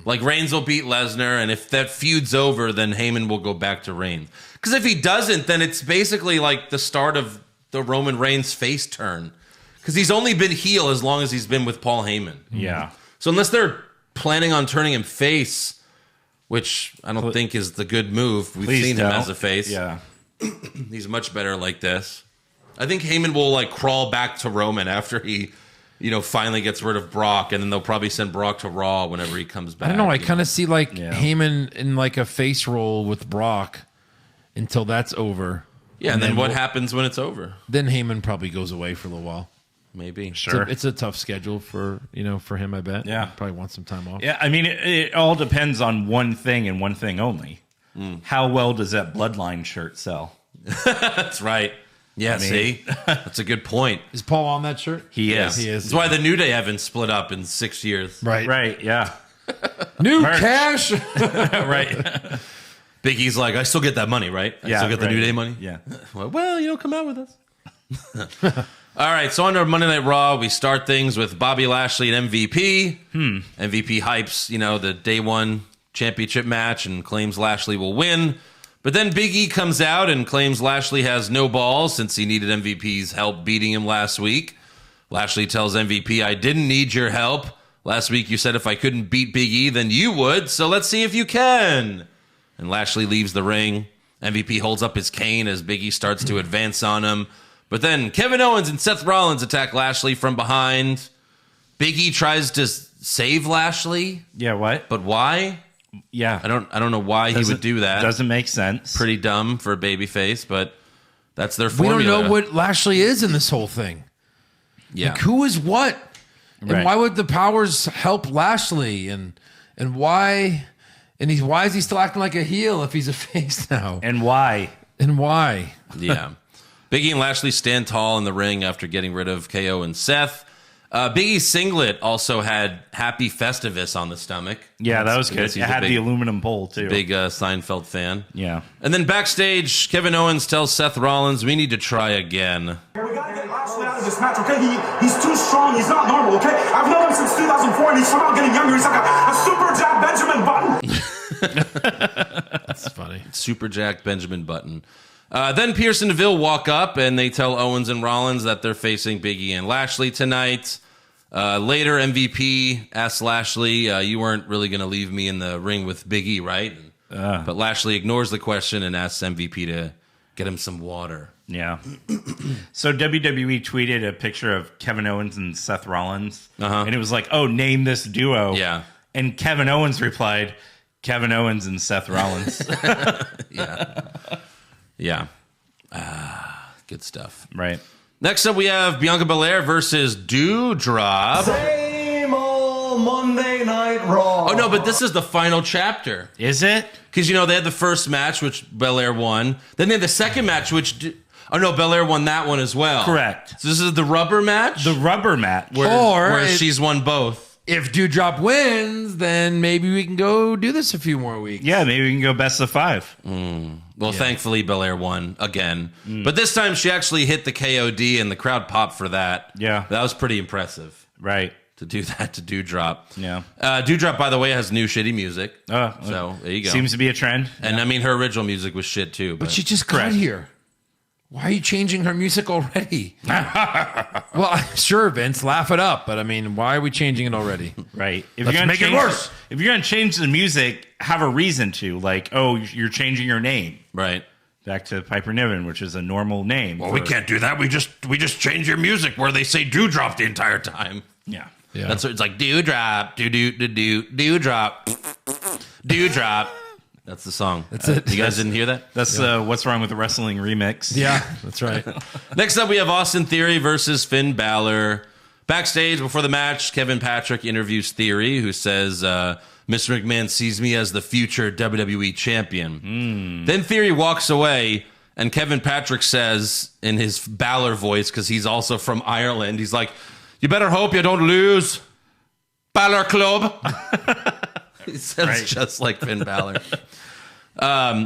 Like, Reigns will beat Lesnar, and if that feud's over, then Heyman will go back to Reigns. Because if he doesn't, then it's basically like the start of the Roman Reigns face turn. Because he's only been heel as long as he's been with Paul Heyman. Yeah. So unless they're planning on turning him face, which I don't think is the good move. We've Please seen him don't. as a face. Yeah. He's much better like this. I think Heyman will like crawl back to Roman after he finally gets rid of Brock, and then they'll probably send Brock to Raw whenever he comes back. I don't know. I kind of see like Heyman in like a face roll with Brock until that's over. Yeah, and then what happens when it's over? Then Heyman probably goes away for a little while. Maybe. Sure. It's a tough schedule for him, I bet. Yeah. Probably wants some time off. Yeah, I mean, it all depends on one thing and one thing only. How well does that Bloodline shirt sell? That's right. Yeah, see? That's a good point. Is Paul on that shirt? He is. He is. That's why the New Day haven't split up in 6 years. Right, yeah. New Merch. cash. Right. Big E's like, I still get that money, right? I still get the New Day money? Yeah. Well, come out with us. All right, so on to Monday Night Raw, we start things with Bobby Lashley and MVP. MVP hypes, the day one championship match and claims Lashley will win. But then Big E comes out and claims Lashley has no balls since he needed MVP's help beating him last week. Lashley tells MVP, I didn't need your help. Last week you said if I couldn't beat Big E, then you would, so let's see if you can. And Lashley leaves the ring. MVP holds up his cane as Big E starts to advance on him. But then Kevin Owens and Seth Rollins attack Lashley from behind. Big E tries to save Lashley. Yeah, what? But why? Yeah. I don't know why he would do that. Doesn't make sense. Pretty dumb for a babyface, but that's their We formula. don't know what Lashley is in this whole thing. Yeah. Like, who is what? And Right. why would the powers help Lashley? And why? And why is he still acting like a heel if he's a face now? And why? And why? Yeah. Big E and Lashley stand tall in the ring after getting rid of KO and Seth. Big E's singlet also had Happy Festivus on the stomach. Yeah, that was good. Because It he's a had big- the aluminum bowl, too. Big Seinfeld fan. Yeah. And then backstage, Kevin Owens tells Seth Rollins, we need to try again. We gotta get Lashley out of this match, okay? He's too strong. He's not normal, okay? I've known him since 2004, and he's somehow getting younger. He's like a super Jack Benjamin Button. That's funny. Super Jack Benjamin Button. Then Pierce and Deville walk up, and they tell Owens and Rollins that they're facing Big E and Lashley tonight. Later, MVP asks Lashley, you weren't really going to leave me in the ring with Big E, right? But Lashley ignores the question and asks MVP to get him some water. Yeah. So WWE tweeted a picture of Kevin Owens and Seth Rollins. And it was like, oh, name this duo. Yeah. And Kevin Owens replied, Kevin Owens and Seth Rollins. Yeah. Good stuff. Right. Next up, we have Bianca Belair versus Doudrop. Same old Monday Night Raw. Oh, no, but this is the final chapter. Is it? Because, they had the first match, which Belair won. Then they had the second match, which... Oh, no, Belair won that one as well. Correct. So this is the rubber match? The rubber match. Where she's won both. If Doudrop wins, then maybe we can go do this a few more weeks. Yeah, maybe we can go best of 5. Well, thankfully, Belair won again. But this time, she actually hit the KOD, and the crowd popped for that. Yeah. That was pretty impressive. Right. To do that to Doudrop. Yeah. Doudrop, by the way, has new shitty music. Oh, So, there you go. Seems to be a trend. And, I mean, her original music was shit, too. But she just got here. Why are you changing her music already? Well, sure, Vince, laugh it up. But, I mean, why are we changing it already? Right. If Let's you're gonna make it change worse. If you're going to change the music, have a reason to. Like, oh, you're changing your name. Right. Back to Piper Niven, which is a normal name. Well, we can't do that. We just change your music where they say Doudrop the entire time. Yeah. Yeah. That's what it's like. Dewdrop, Dewdrop, Dewdrop. That's the song. That's it. You guys didn't hear that? That's What's Wrong with the Wrestling remix. Yeah, that's right. Next up, we have Austin Theory versus Finn Balor. Backstage before the match, Kevin Patrick interviews Theory, who says, Mr. McMahon sees me as the future WWE champion. Then Theory walks away, and Kevin Patrick says in his Balor voice, because he's also from Ireland, he's like, you better hope you don't lose, Balor Club. He sounds just like Finn Balor.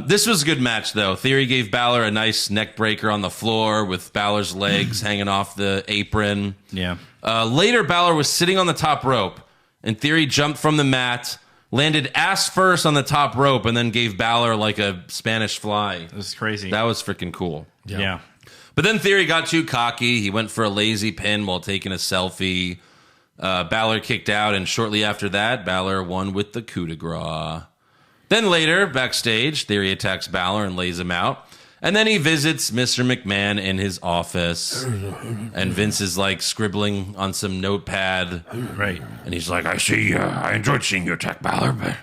This was a good match, though. Theory gave Balor a nice neck breaker on the floor with Balor's legs hanging off the apron. Yeah. Later, Balor was sitting on the top rope, and Theory jumped from the mat, landed ass first on the top rope, and then gave Balor like a Spanish fly. It was crazy. That was freaking cool. yeah. But then Theory got too cocky. He went for a lazy pin while taking a selfie. Balor kicked out, and shortly after that, Balor won with the coup de grace. Then later, backstage, Theory attacks Balor and lays him out. And then he visits Mr. McMahon in his office, and Vince is like scribbling on some notepad. Right. And he's like, I enjoyed seeing you attack Balor,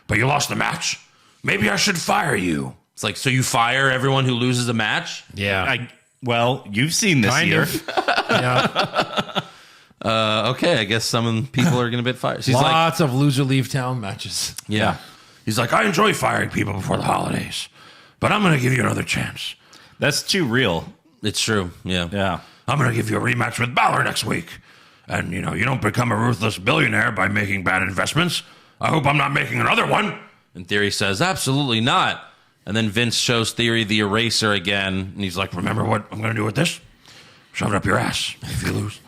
but you lost the match. Maybe I should fire you. It's like, so you fire everyone who loses a match? Yeah. Well, you've seen this Kind year. of. Yeah. Okay, I guess some people are going to get fired. She's like, Lots of loser leave town matches. yeah. He's like, I enjoy firing people before the holidays, but I'm going to give you another chance. That's too real. It's true. Yeah. Yeah. I'm going to give you a rematch with Balor next week. And, you don't become a ruthless billionaire by making bad investments. I hope I'm not making another one. And Theory says, absolutely not. And then Vince shows Theory the eraser again. And he's like, Remember what I'm going to do with this? Shove it up your ass if you lose.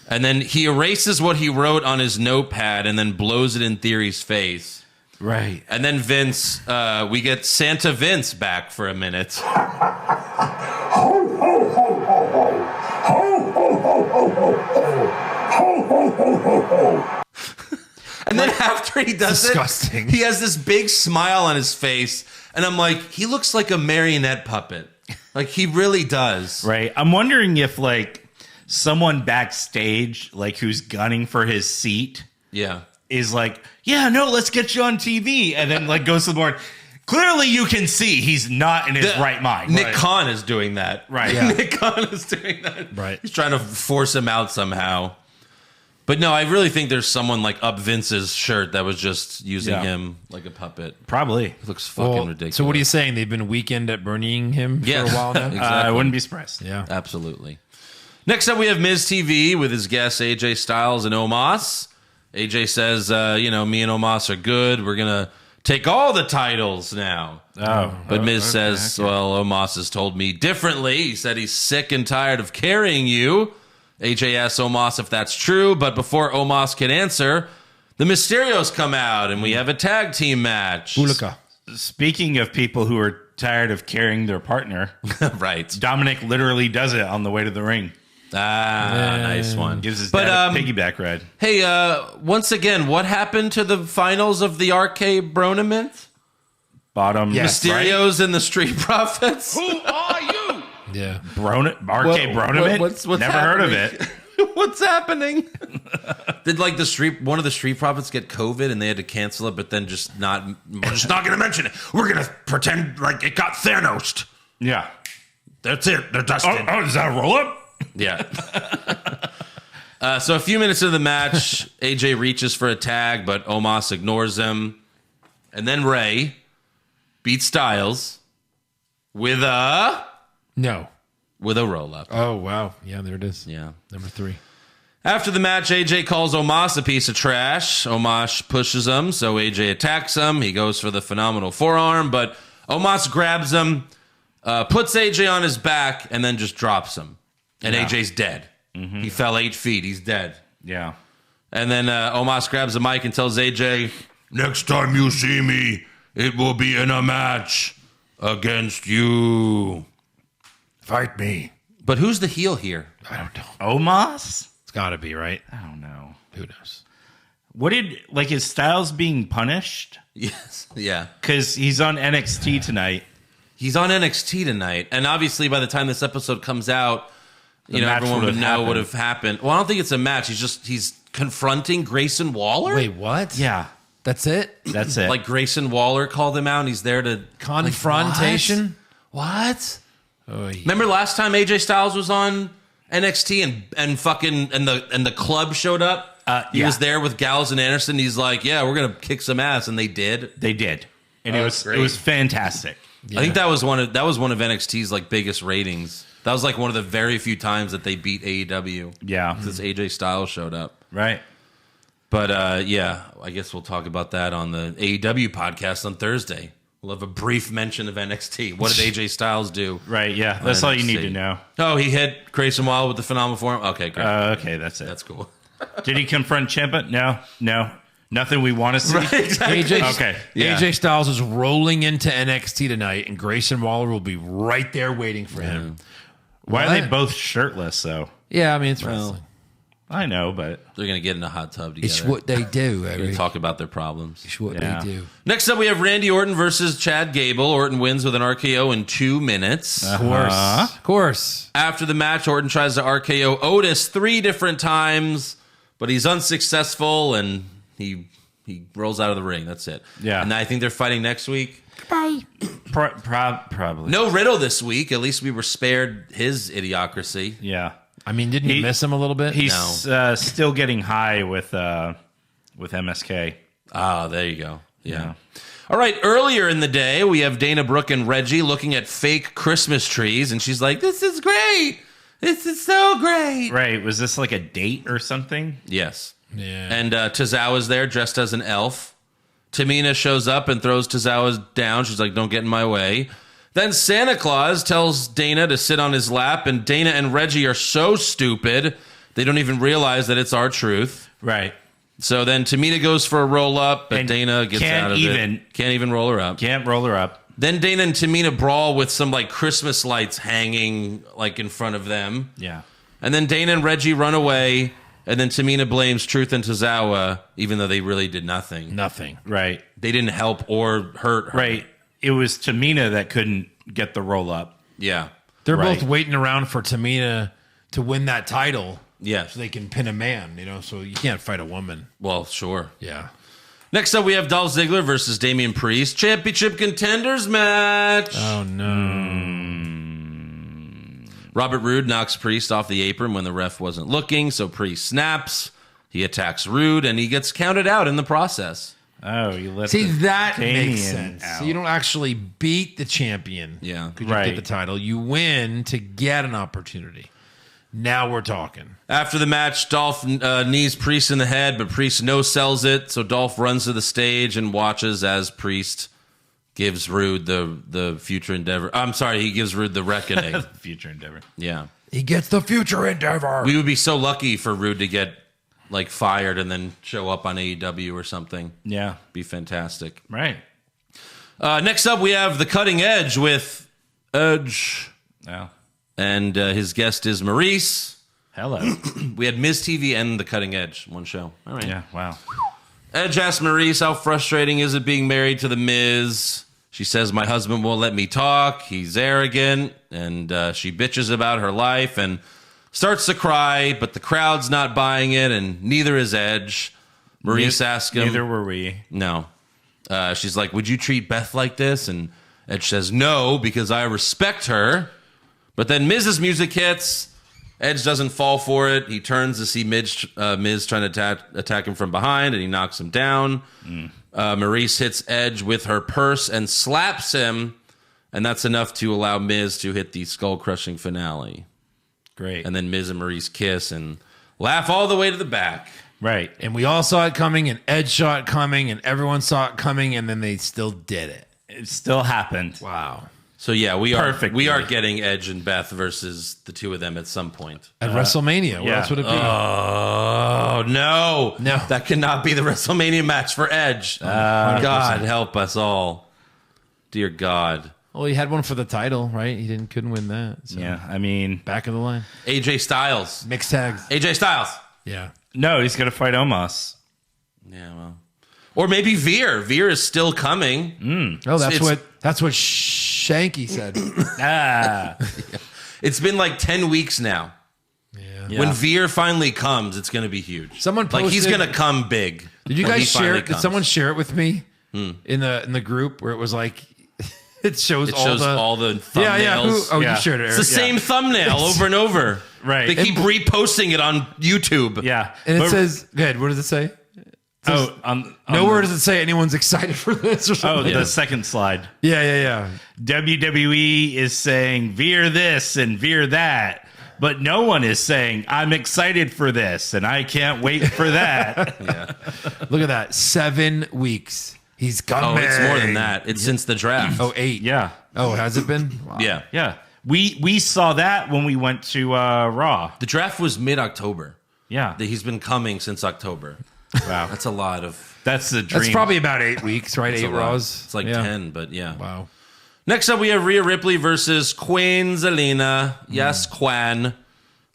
and then he erases what he wrote on his notepad and then blows it in Theory's face. Right. And then Vince, we get Santa Vince back for a minute. Ho, ho, ho, ho, ho. Ho, ho, ho, ho, ho, ho. Ho, ho, ho, ho, ho. And then after he does disgusting. it, he has this big smile on his face. And I'm like, he looks like a marionette puppet. Like, he really does. Right. I'm wondering if, like, someone backstage, like, who's gunning for his seat Yeah. is like, yeah, no, let's get you on TV. And then, like, goes to the board. Clearly, you can see he's not in his right mind. Nick Right. Khan is doing that. Right. Yeah. Nick Khan is doing that. Right. He's trying to force him out somehow. But no, I really think there's someone like up Vince's shirt that was just using Yeah. him like a puppet. Probably. It looks fucking ridiculous. So what are you saying? They've been weekend at Bernieing him Yeah. for a while now? Exactly. I wouldn't be surprised. Yeah. Absolutely. Next up, we have Miz TV with his guests AJ Styles and Omos. AJ says, me and Omos are good. We're going to take all the titles now. Oh. But Miz says, well, Omos has told me differently. He said he's sick and tired of carrying you. AJ asks Omos if that's true, but before Omos can answer, the Mysterios come out and we have a tag team match. Bulika. Speaking of people who are tired of carrying their partner, Right. Dominic literally does it on the way to the ring. Nice one. Gives his But, dad a piggyback ride. Hey, once again, what happened to the finals of the RK Bronament? Bottom. Yes. Mysterios and the Street Profits? Who are you? Yeah. RK What- Bronament? what's Never heard of it. What's happening? Did like one of the Street Profits get COVID and they had to cancel it, but then just not? We're just not going to mention it. We're going to pretend like it got Thanos. Yeah. That's it. They're dusted. Is that a roll up? Yeah. So a few minutes into the match, AJ reaches for a tag, but Omos ignores him, and then Ray beats Styles with a roll up. Oh, wow. Yeah, there it is. Yeah. Number 3. After the match, AJ calls Omos a piece of trash. Omos pushes him, so AJ attacks him. He goes for the phenomenal forearm, but Omos grabs him, puts AJ on his back, and then just drops him. And AJ's dead. He fell 8 feet. He's dead. Yeah. And then Omos grabs the mic and tells AJ, Next time you see me, it will be in a match against you. Fight me. but who's the heel here? I don't know. Omos? It's got to be, right? I don't know. Who knows? What is Styles being punished? Yes. Yeah. Because he's on NXT tonight. He's on NXT tonight. And obviously, by the time this episode comes out, match everyone would would have know happened. would have happened. Well, I don't think it's a match. He's confronting Grayson Waller. Wait, what? Yeah. That's it? That's it. Like Grayson Waller called him out and he's there to Confrontation? What? Oh, yeah. Remember last time AJ Styles was on NXT and the club showed up? He yeah. was there with Gallows and Anderson. He's like, yeah, we're gonna kick some ass, and they did. They did. And it that's was great. fantastic. I think that was one of NXT's like biggest ratings. That was like one of the very few times that they beat AEW. Yeah. Since AJ Styles showed up. Right. But yeah, I guess we'll talk about that on the AEW podcast on Thursday. We'll have a brief mention of NXT. What did AJ Styles do? Right, yeah. That's all you need to know. Oh, he hit Grayson Waller with the phenomenal form? Okay, great. Okay, that's it. That's cool. Did he confront Ciampa? No. Nothing we want to see? Right, exactly. Okay. Yeah. AJ Styles is rolling into NXT tonight, and Grayson Waller will be right there waiting for him. Why are they both shirtless, though? Yeah, I mean, it's wrestling. I know, but They're going to get in a hot tub together. It's what they do, They're going Eric. to talk about their problems. It's what Yeah. they do. Next up, we have Randy Orton versus Chad Gable. Orton wins with an RKO in 2 minutes. Of course. Of course. After the match, Orton tries to RKO Otis 3 different times, but he's unsuccessful, and he rolls out of the ring. That's it. Yeah. And I think they're fighting next week. probably. No Riddle this week. At least we were spared his idiocracy. Yeah. I mean, didn't you miss him a little bit? He's still getting high with MSK. Ah, there you go. Yeah. All right, earlier in the day, we have Dana Brooke and Reggie looking at fake Christmas trees, and she's like, this is great. This is so great. Right. Was this like a date or something? Yes. Yeah. And Tozawa's there dressed as an elf. Tamina shows up and throws Tozawa down. She's like, don't get in my way. Then Santa Claus tells Dana to sit on his lap, and Dana and Reggie are so stupid, they don't even realize that it's R-Truth. Right. So then Tamina goes for a roll-up, but And Dana gets out of it. Can't even roll her up. Can't roll her up. Then Dana and Tamina brawl with some like Christmas lights hanging like in front of them. Yeah. And then Dana and Reggie run away, and then Tamina blames Truth and Tozawa, even though they really did nothing. Nothing. Right. They didn't help or hurt her. Right. It was Tamina that couldn't get the roll up. Yeah. They're Right. both waiting around for Tamina to win that title. Yeah. So they can pin a man, so you can't fight a woman. Well, sure. Yeah. Next up, we have Dolph Ziggler versus Damian Priest. Championship contenders match. Oh, no. Robert Roode knocks Priest off the apron when the ref wasn't looking, so Priest snaps. He attacks Roode, and he gets counted out in the process. Oh, you let See, the that Damian makes sense. out. So you don't actually beat the champion. Yeah. Because you Right. get the title. You win to get an opportunity. Now we're talking. After the match, Dolph knees Priest in the head, but Priest no-sells it, so Dolph runs to the stage and watches as Priest gives Roode the future endeavor. I'm sorry, he gives Roode the reckoning. Future endeavor. Yeah. He gets the future endeavor. We would be so lucky for Roode to get like fired and then show up on AEW or something. Yeah. Be fantastic. Right. Next up, we have The Cutting Edge with Edge. Yeah. And his guest is Maurice. Hello. We had Miz TV and The Cutting Edge, one show. All right. Yeah. Wow. Edge asks Maurice, how frustrating is it being married to The Miz? She says, my husband won't let me talk. He's arrogant. And she bitches about her life and starts to cry, but the crowd's not buying it, and neither is Edge. Maurice asks him. Neither were we. No. She's like, would you treat Beth like this? And Edge says, no, because I respect her. But then Miz's music hits. Edge doesn't fall for it. He turns to see Miz trying to attack him from behind, and he knocks him down. Maurice hits Edge with her purse and slaps him, and that's enough to allow Miz to hit the skull-crushing finale. Great. And then Miz and Maurice kiss and laugh all the way to the back. Right. And we all saw it coming, and Edge saw it coming, and everyone saw it coming, and then they still did it. It still happened. Wow. So yeah, we Perfectly. are getting Edge and Beth versus the two of them at some point. At WrestleMania, what yeah. else would it be? Oh no, No. that cannot be the WrestleMania match for Edge. God help us all, dear God. Well, he had one for the title, right? He couldn't win that. So. Yeah. I mean, Back of the line. AJ Styles, Mixed tags. AJ Styles. Yeah. no, he's going to fight Omos. Yeah, well, or maybe Veer. Veer is still coming. Oh, that's It's- what Shanky said. Ah. It's been like 10 weeks now. Yeah. When Veer finally comes, it's going to be huge. Someone like he's posted- going to come big. Did you when he guys share finally it? Did comes. someone share it with me in the group where it was like it shows It all shows the all the thumbnails. yeah. Yeah. You shared it. It's the Eric. same thumbnail over and over. Right. They keep reposting it on YouTube. Yeah. And it But- says, good. What does it say? oh, on Nowhere does it say anyone's excited for this or Oh, something. the second slide. Yeah. WWE is saying veer this and veer that, but no one is saying I'm excited for this and I can't wait for that. Look at that. 7 weeks. He's coming. Oh, it's more than that. It's since the draft. Oh, 8. Yeah. Oh, has it been? Wow. Yeah. Yeah. We saw that when we went to Raw. The draft was mid-October. Yeah. He's been coming since October. Wow. That's a lot of... That's the dream. That's probably about 8 weeks, right? that's 8 a lot. Raws. It's like Yeah. 10, but yeah. Wow. Next up, we have Rhea Ripley versus Queen Zelina. Yes, Quan.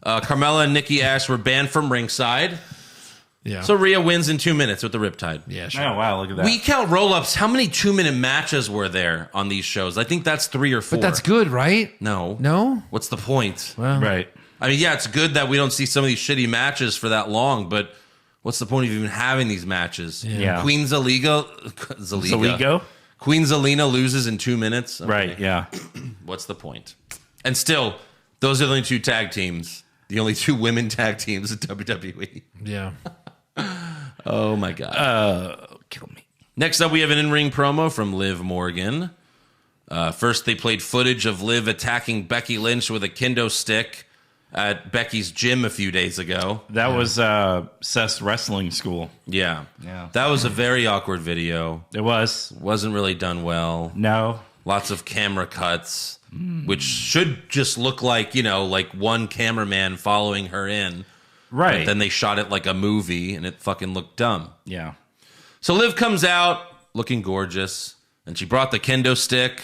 Carmella and Nikki Ash were banned from ringside. Yeah. So Rhea wins in 2 minutes with the Riptide. Yeah, sure. Oh, wow, look at that. We count roll-ups. How many 2-minute matches were there on these shows? I think that's 3 or 4. But that's good, right? No. No? What's the point? Well, Right. I mean, yeah, it's good that we don't see some of these shitty matches for that long, but what's the point of even having these matches? Yeah. Queen Zaliga. Queen Zelina loses in 2 minutes. Okay. Right, yeah. What's the point? And still, those are the only 2 tag teams. The only 2 women tag teams in WWE. yeah. Oh, my God. Kill me. Next up, we have an in-ring promo from Liv Morgan. First, they played footage of Liv attacking Becky Lynch with a kendo stick at Becky's gym a few days ago. That was Seth's wrestling school. Yeah. Yeah. That was a very awkward video. It was. Wasn't really done well. No. Lots of camera cuts, which should just look like, like one cameraman following her in. Right. But then they shot it like a movie, and it fucking looked dumb. Yeah. So Liv comes out looking gorgeous, and she brought the kendo stick,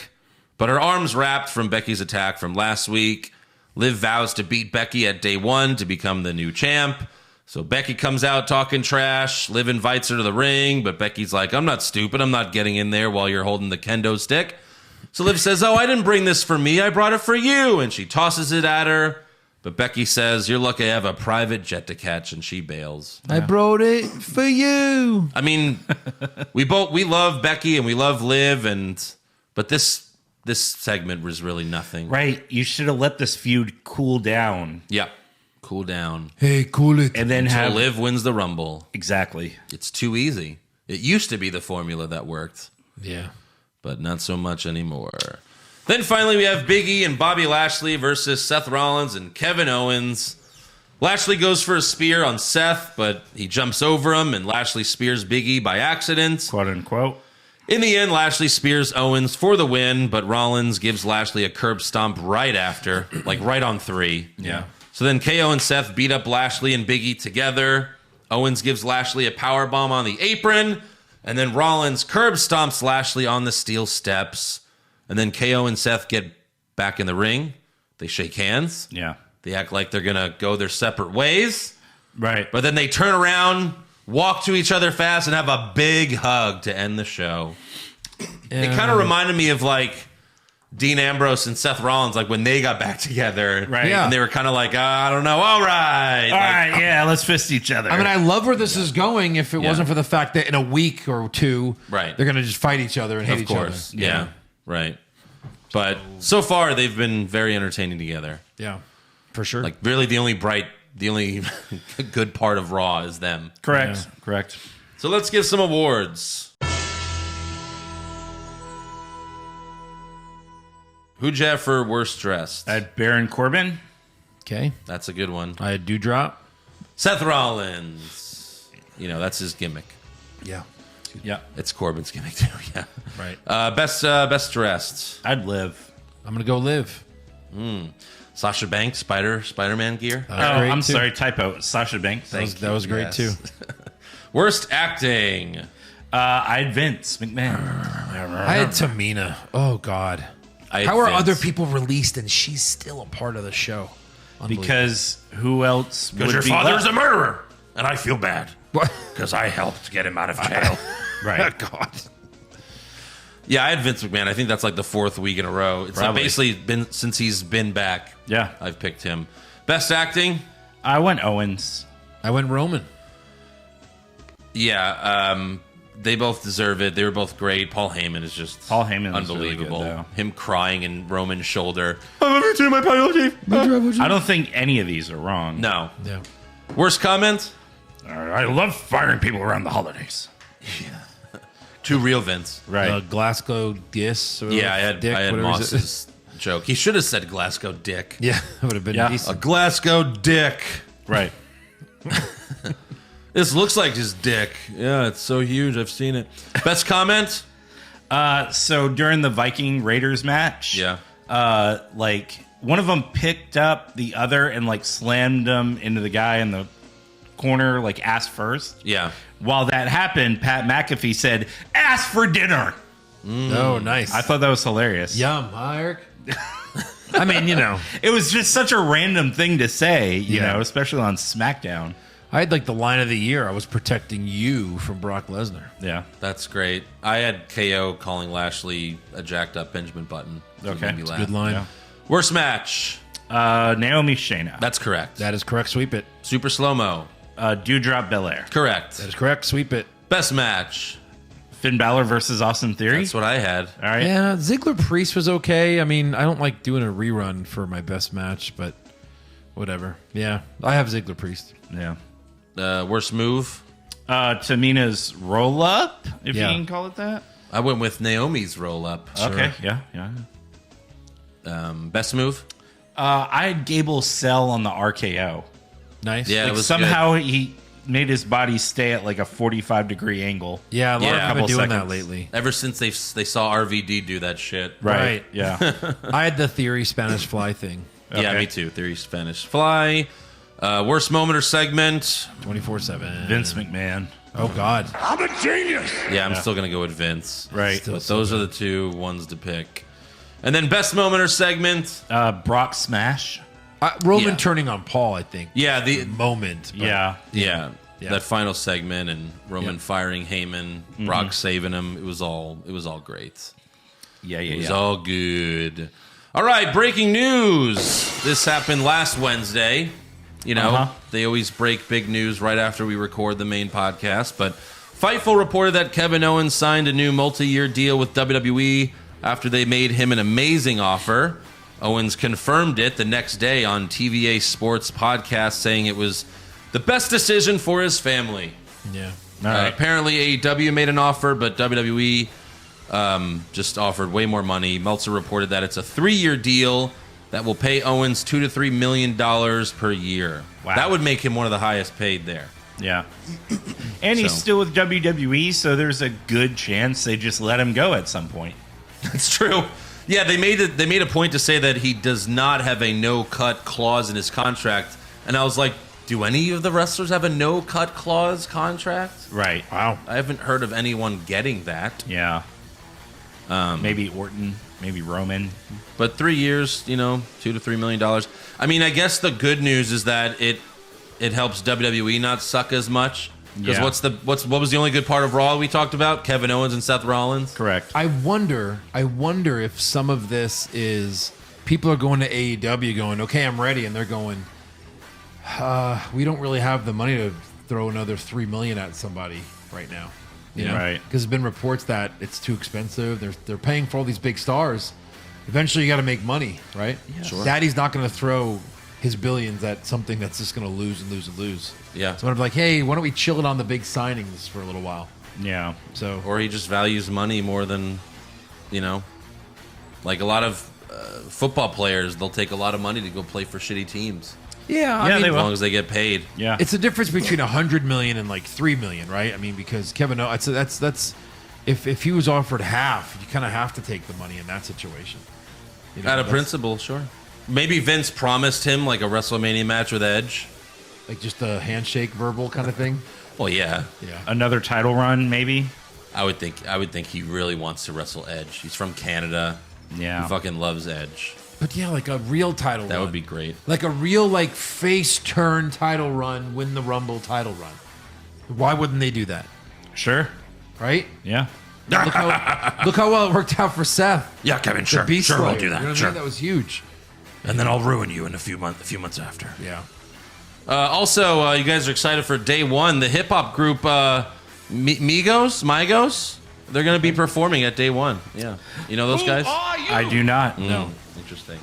but her arm's wrapped from Becky's attack from last week. Liv vows to beat Becky at day 1 to become the new champ. So Becky comes out talking trash. Liv invites her to the ring, but Becky's like, I'm not stupid. I'm not getting in there while you're holding the kendo stick. So Liv says, I didn't bring this for me. I brought it for you. And she tosses it at her. But Becky says, you're lucky I have a private jet to catch, and she bails. I brought it for you. I mean, we love Becky and we love Liv, but this segment was really nothing. Right. You should have let this feud cool down. Yeah. Cool down. Hey, cool it. And then Until Liv wins the Rumble. Exactly. It's too easy. It used to be the formula that worked, Yeah. but not so much anymore. Then finally we have Big E and Bobby Lashley versus Seth Rollins and Kevin Owens. Lashley goes for a spear on Seth, but he jumps over him, and Lashley spears Big E by accident. Quote unquote. In the end, Lashley spears Owens for the win, but Rollins gives Lashley a curb stomp right after, like right on 3. Yeah. So then KO and Seth beat up Lashley and Big E together. Owens gives Lashley a powerbomb on the apron, and then Rollins curb stomps Lashley on the steel steps. And then KO and Seth get back in the ring. They shake hands. Yeah. They act like they're going to go their separate ways. Right. But then they turn around, walk to each other fast, and have a big hug to end the show. It kind of reminded me of like Dean Ambrose and Seth Rollins, like when they got back together. Right. Yeah. And they were kind of like, I don't know. All right. All right. Yeah. Let's fist each other. I mean, I love where this is going if it wasn't for the fact that in a week or 2, Right. they're going to just fight each other and hate Of each course. other. Yeah. Right. But so far, they've been very entertaining together. Yeah. For sure. Like, really, the only good part of Raw is them. Correct. Yeah. Correct. So let's give some awards. Who'd you have for worst dressed? I had Baron Corbin. Okay. That's a good one. I had Dewdrop. Seth Rollins. That's his gimmick. Yeah. Yeah. It's Corbin's gimmick too. Yeah. Right. Best dressed. I'd live. I'm going to go Liv. Sasha Banks, Spider-Man gear. Oh, Great, I'm too. sorry. Typo. Sasha Banks. That was great, Yes. too. Worst acting. I had Vince McMahon. I had Tamina. Oh, God. I had How are Vince. other people released and she's still a part of the show? Because who else would Because your be father's left? a murderer, and I feel bad What? because I helped get him out of jail. Right. God. Yeah, I had Vince McMahon. I think that's like the 4th week in a row. It's like Probably. basically been since he's been back. Yeah. I've picked him. Best acting. I went Owens. I went Roman. Yeah, they both deserve it. They were both great. Paul Heyman is just Paul Heyman was unbelievable. really good, though. Him crying in Roman's shoulder. I love you too, my apology. I don't think any of these are wrong. No. Yeah. Worst comment? I love firing people around the holidays. Too real, Vince. Right. Glasgow Diss. Or Yeah, I had Dick, whatever it is. Moss's joke. He should have said Glasgow Dick. Yeah, that would have been Yeah. A decent. Glasgow Dick. Right. This looks like his dick. Yeah, it's so huge. I've seen it. Best comment? So during the Viking Raiders match, Yeah. like one of them picked up the other and like slammed him into the guy in the corner, like ass first. Yeah. While that happened, Pat McAfee said, "Ass for dinner." Oh, nice. I thought that was hilarious. Yum, huh, Eric? I mean, It was just such a random thing to say, you know, especially on SmackDown. I had like the line of the year. I was protecting you from Brock Lesnar. Yeah. That's great. I had KO calling Lashley a jacked up Benjamin Button. Okay. Made me laugh. Good line. Yeah. Worst match. Naomi Shayna. That's correct. That is correct. Sweep it. Super slow-mo. Dewdrop Belair. Correct. That is correct. Sweep it. Best match. Finn Balor versus Austin Theory. That's what I had. All right. Yeah, Ziggler Priest was okay. I mean, I don't like doing a rerun for my best match, but whatever. Yeah, I have Ziggler Priest. Yeah. Worst move. Tamina's roll up, if Yeah. you can call it that. I went with Naomi's roll-up. Okay. Yeah. Best move. I had Gable sell on the RKO. Nice. Yeah, it Like was somehow he made his body stay at like a 45-degree angle. Yeah, a lot Yeah. of people Couple doing that seconds. lately. Ever since they saw RVD do that shit. Right. Yeah. I had the Theory Spanish Fly thing. Yeah, Okay. me too. Theory Spanish Fly. Worst moment or segment. 24/7. Vince McMahon. Oh God. I'm a genius. Yeah, I'm still going to go with Vince. Right. Still But so those are the two ones to pick. And then best moment or segment. Brock Smash. Roman Yeah. turning on Paul, I think. Yeah, the Moment. but- Yeah. yeah, Yeah. that final segment and Roman firing Heyman, Brock saving him. It was all great. Yeah. It was all good. All right, breaking news. This happened last Wednesday. You know, they always break big news right after we record the main podcast. But Fightful reported that Kevin Owens signed a new multi-year deal with WWE after they made him an amazing offer. Owens confirmed it the next day on TVA Sports podcast, saying it was the best decision for his family. Yeah. All right. Apparently, AEW made an offer, but WWE just offered way more money. Meltzer reported that it's a 3-year deal that will pay Owens $2 to $3 million per year. Wow. That would make him one of the highest paid there. Yeah. And he's So. still with WWE, so there's a good chance they just let him go at some point. That's true. Yeah, they made a point to say that he does not have a no-cut clause in his contract, and I was like, do any of the wrestlers have a no-cut clause contract? Right. Wow. I haven't heard of anyone getting that. Yeah. Maybe Orton, maybe Roman. But 3 years, $2 to $3 million. I mean, I guess the good news is that it helps WWE not suck as much. Because Yeah. what was the only good part of Raw we talked about? Kevin Owens and Seth Rollins. Correct. I wonder if some of this is people are going to AEW going, okay, I'm ready, and they're going, we don't really have the money to throw another $3 million at somebody right now. You know? Right. Because there's been reports that it's too expensive. They're paying for all these big stars. Eventually, you got to make money, right? Yeah. Sure. Daddy's not going to throw his billions at something that's just going to lose and lose and lose. Yeah. So I'm like, hey, why don't we chill it on the big signings for a little while? Yeah. So Or he just values money more than, like a lot of football players, they'll take a lot of money to go play for shitty teams. yeah, I Yeah, mean, they As will. long as they get paid. Yeah. it's a difference between $100 million and like $3 million, right? I mean, because Kevin, that's if he was offered half, you kind of have to take the money in that situation. You know, Out of that's principle, sure. Maybe Vince promised him like a WrestleMania match with Edge. like just a handshake, verbal kind of thing. Well, yeah. Yeah, Another title run, maybe. I would think he really wants to wrestle Edge. He's from Canada. Yeah. He fucking loves Edge. but yeah, like a real title. That run. would be great. like a real like face turn title run, win the Rumble title run. Why wouldn't they do that? Sure. Right? Yeah. Look how well it worked out for Seth. Yeah, Kevin, The sure. Beast Sure, we'll Slayer. do that. You know what I Sure. mean? That was huge. And then I'll ruin you in a few months after. Yeah. Also, you guys are excited for day one. The hip hop group Migos, they're going to be performing at day one. Yeah. You know those guys? I do not. No. Interesting.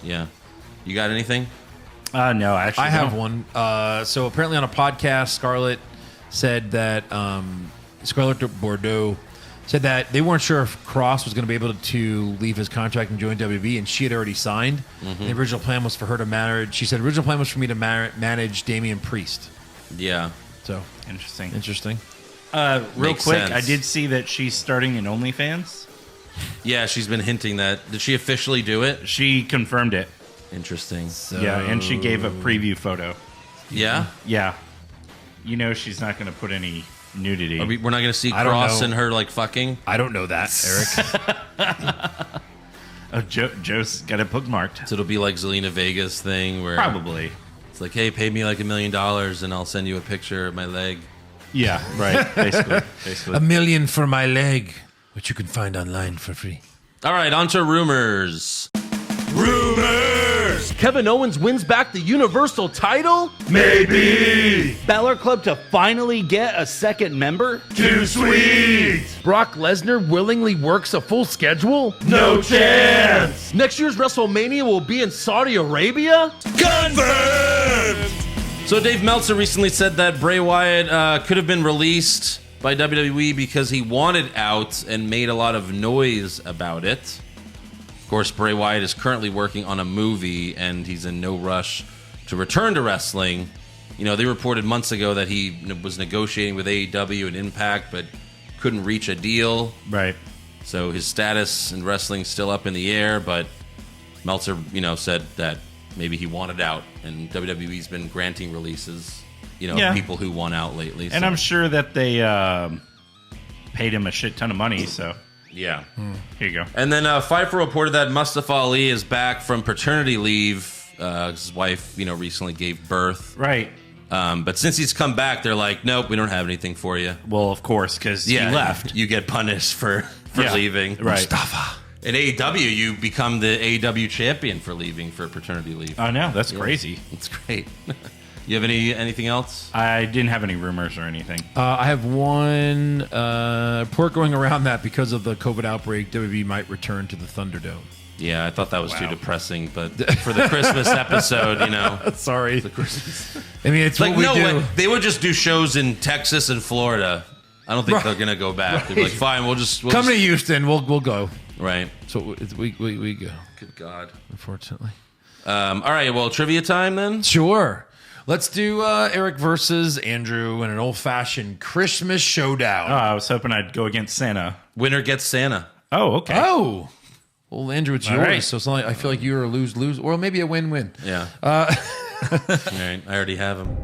Yeah. You got anything? No, actually. I have no. one. So apparently on a podcast, Scarlett said that Scarlett Bordeaux said that they weren't sure if Cross was going to be able to leave his contract and join WWE, and she had already signed. The original plan was for her to manage. She said original plan was for me to manage Damian Priest. Yeah. So Interesting. interesting. Real Makes quick, sense. I did see that she's starting an OnlyFans. Yeah, she's been hinting that. Did she officially do it? She confirmed it. Interesting. Yeah, and she gave a preview photo. Yeah? Yeah. You know she's not going to put any nudity. We're not going to see I don't Cross know. and her, like, fucking? I don't know that, Eric. Oh, Joe's got it bookmarked. So it'll be like Zelina Vega's thing where Probably. it's like, hey, pay me like $1 million and I'll send you a picture of my leg. Yeah, right. Basically. $1 million for my leg, which you can find online for free. All right, on to rumors. Rumors! Kevin Owens wins back the Universal title? Maybe! Balor Club to finally get a second member? Too sweet! Brock Lesnar willingly works a full schedule? No chance! Next year's WrestleMania will be in Saudi Arabia? Confirmed! So Dave Meltzer recently said that Bray Wyatt could have been released by WWE because he wanted out and made a lot of noise about it. Of course, Bray Wyatt is currently working on a movie, and he's in no rush to return to wrestling. You know, they reported months ago that he was negotiating with AEW and Impact, but couldn't reach a deal. Right. So his status in wrestling is still up in the air, but Meltzer, said that maybe he wanted out, and WWE's been granting releases, people who want out lately. And I'm sure that they paid him a shit ton of money, so... Yeah. Here you go. And then Pfeiffer reported that Mustafa Ali is back from paternity leave. His wife, recently gave birth. Right. But since he's come back, they're like, nope, we don't have anything for you. Well, of course, because he left. You get punished for leaving. Right. Mustafa. In AEW, you become the AEW champion for leaving for paternity leave. I know. That's crazy. It's great. You have anything else? I didn't have any rumors or anything. I have one report going around that because of the COVID outbreak, WWE might return to the Thunderdome. Yeah, I thought that was too depressing, but for the Christmas episode, Sorry. The Christmas. I mean, it's like, what we do. They would just do shows in Texas and Florida. I don't think they're going to go back. Right. They'd be like, fine, we'll come to Houston. We'll go. Right. So we go. Good God. Unfortunately. All right, well, trivia time then? Sure. Let's do Eric versus Andrew in an old-fashioned Christmas showdown. Oh, I was hoping I'd go against Santa. Winner gets Santa. Oh, okay. Oh. Well, Andrew, it's All yours, right. so it's not like I feel like you're a lose-lose, or maybe a win-win. Yeah. All right, I already have him.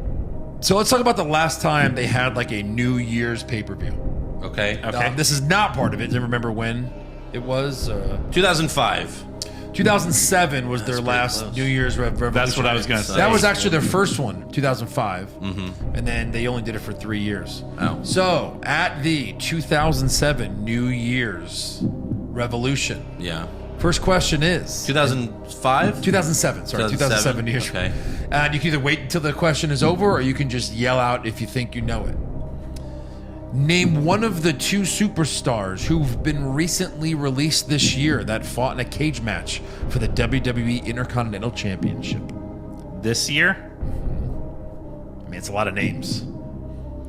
So let's talk about the last time they had like a New Year's pay-per-view. Okay. This is not part of it. Do you remember when it was? 2005. 2007 was their last close. New Year's Revolution. That's what I was going to say. That was actually their first one, 2005. Mm-hmm. And then they only did it for 3 years. Oh. So at the 2007 New Year's Revolution. Yeah. First question is 2005? 2007. Sorry, 2007 New Year's. Okay. And you can either wait until the question is over or you can just yell out if you think you know it. Name one of the 2 superstars who've been recently released this year that fought in a cage match for the WWE Intercontinental Championship. This year? I mean, it's a lot of names.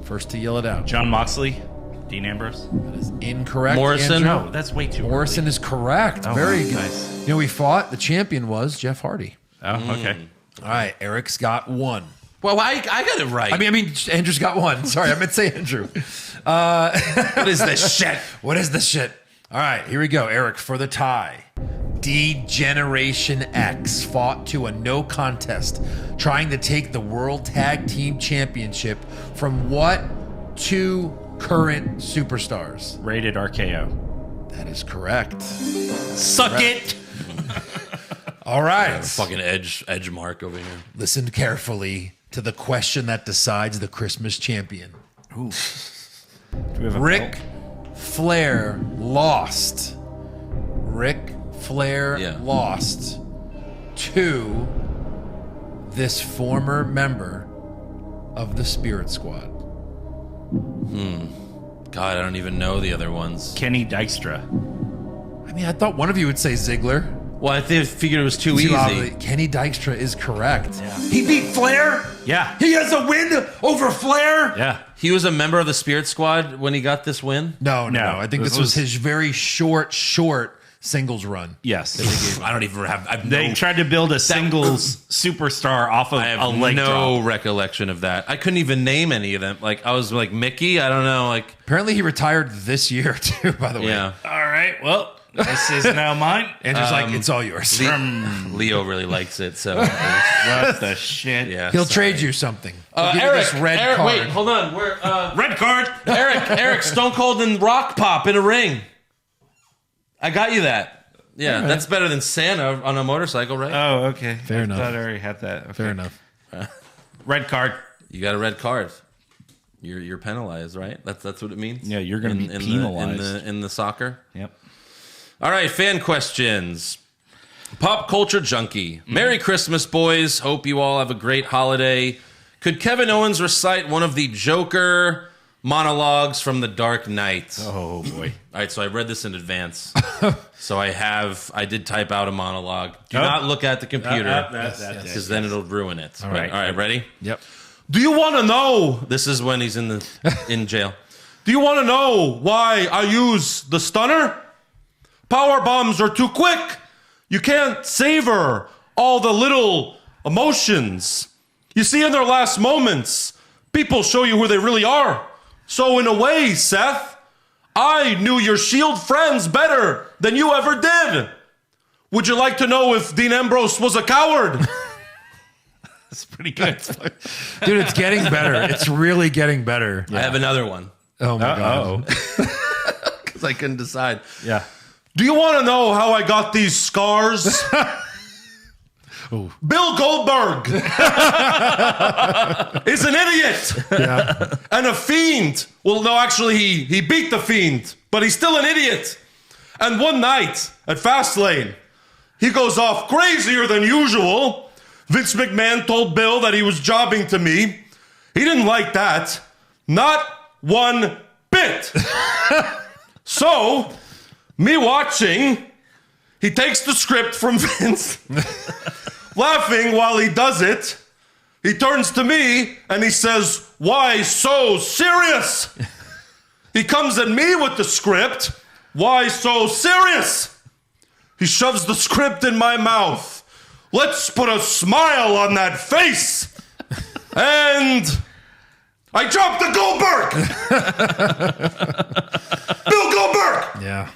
First to yell it out. John Moxley? Dean Ambrose? That is incorrect. Morrison? Andrew. No, that's way too Morrison early. is correct. Oh, Very good. nice. You know, we fought. The champion was Jeff Hardy. Oh, okay. All right, Eric's got 1. Well, I got it right. I mean, Andrew's got 1. Sorry, I meant to say Andrew. What is this shit? What is this shit? All right, here we go. Eric, for the tie. D-Generation X fought to a no contest, trying to take the World Tag Team Championship from what 2 current superstars? Rated RKO. That is correct. Suck it! All right. Fucking edge mark over here. Listen carefully to the question that decides the Christmas champion. Do we have a Ric Flair lost. Ric Flair lost to this former member of the Spirit Squad. God, I don't even know the other ones. Kenny Dykstra. I mean, I thought one of you would say Ziggler. Well, I figured it was too easy. Kenny Dykstra is correct. Yeah. He beat Flair? Yeah. He has a win over Flair? Yeah. He was a member of the Spirit Squad when he got this win? No. I think this was his very short singles run. Yes. I don't even have... They tried to build a singles superstar off of I a have leg no drop. recollection of that. I couldn't even name any of them. Like, I was like, Mickey? I don't know. Like, Apparently he retired this year, too, by the way. yeah. All right, well, this is now mine. Andrew's like, it's all yours. Leo really likes it, so... What the shit? yeah, He'll sorry. trade you something. He'll give you Eric, this red card. wait, hold on. We're, Red card. Eric, Stone Cold and Rock Pop in a ring. I got you that. Yeah, right. that's better than Santa on a motorcycle, right? Oh, okay. Fair enough. I thought I already had that. Okay. Fair enough. Red card. You got a red card. You're penalized, right? That's what it means. Yeah, you're going to be penalized. in the soccer. Yep. All right, fan questions. Pop culture junkie. Merry Christmas, boys. Hope you all have a great holiday. Could Kevin Owens recite one of the Joker monologues from The Dark Knight? Oh boy. All right, so I read this in advance. So I did type out a monologue. Do not look at the computer because then it'll ruin it. All right, ready? Yep. Do you want to know? This is when he's in jail. Do you want to know why I use the stunner? Power bombs are too quick. You can't savor all the little emotions. You see, in their last moments, people show you who they really are. So in a way, Seth, I knew your SHIELD friends better than you ever did. Would you like to know if Dean Ambrose was a coward? That's pretty good. Dude, it's getting better. It's really getting better. I have another one. Oh, my God. Because I couldn't decide. Yeah. Do you want to know how I got these scars? Bill Goldberg is an idiot and a fiend. Well, no, actually, he beat the fiend, but he's still an idiot. And one night at Fastlane, he goes off crazier than usual. Vince McMahon told Bill that he was jobbing to me. He didn't like that. Not one bit. So, me watching, he takes the script from Vince, laughing while he does it. He turns to me and he says, "Why so serious?" He comes at me with the script. "Why so serious?" He shoves the script in my mouth. "Let's put a smile on that face." And I dropped the Goldberg. Bill Goldberg. Yeah.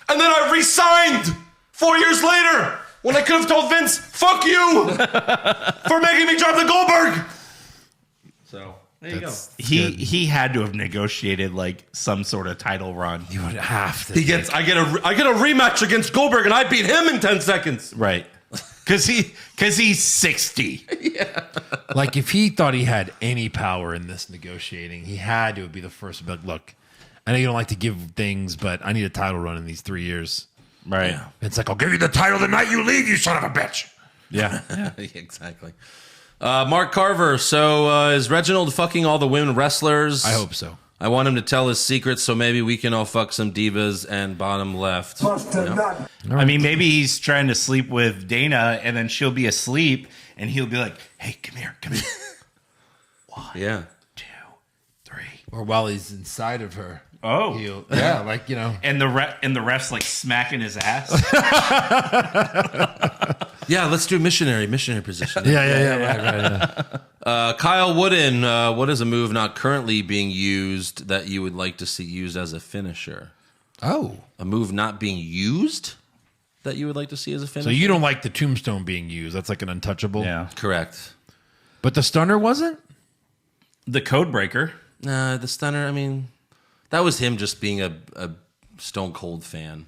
And then I re-signed 4 years later when I could have told Vince, "Fuck you," for making me drop the Goldberg. So there you go. He had to have negotiated like some sort of title run. You would have to. I get a rematch against Goldberg and I beat him in 10 seconds. Right. Cause he's 60. Yeah. Like, if he thought he had any power in this negotiating, he had to be the first to be like, "Look, I know you don't like to give things, but I need a title run in these 3 years." Right. Yeah. It's like, "I'll give you the title the night you leave, you son of a bitch." Yeah. Exactly. Mark Carver. So is Reginald fucking all the women wrestlers? I hope so. I want him to tell his secrets so maybe we can all fuck some divas and bottom left. I mean, maybe he's trying to sleep with Dana and then she'll be asleep and he'll be like, "Hey, come here. 1, Yeah. 2, 3. Or while he's inside of her. Oh. Yeah, like, you know. And the ref's like smacking his ass. Yeah, let's do missionary position. Yeah. Right. Kyle Wooden, what is a move not currently being used that you would like to see used as a finisher? Oh. A move not being used that you would like to see as a finisher? So you don't like the tombstone being used. That's like an untouchable. Yeah. Correct. But the stunner wasn't? The code breaker. The stunner, I mean, that was him just being a Stone Cold fan.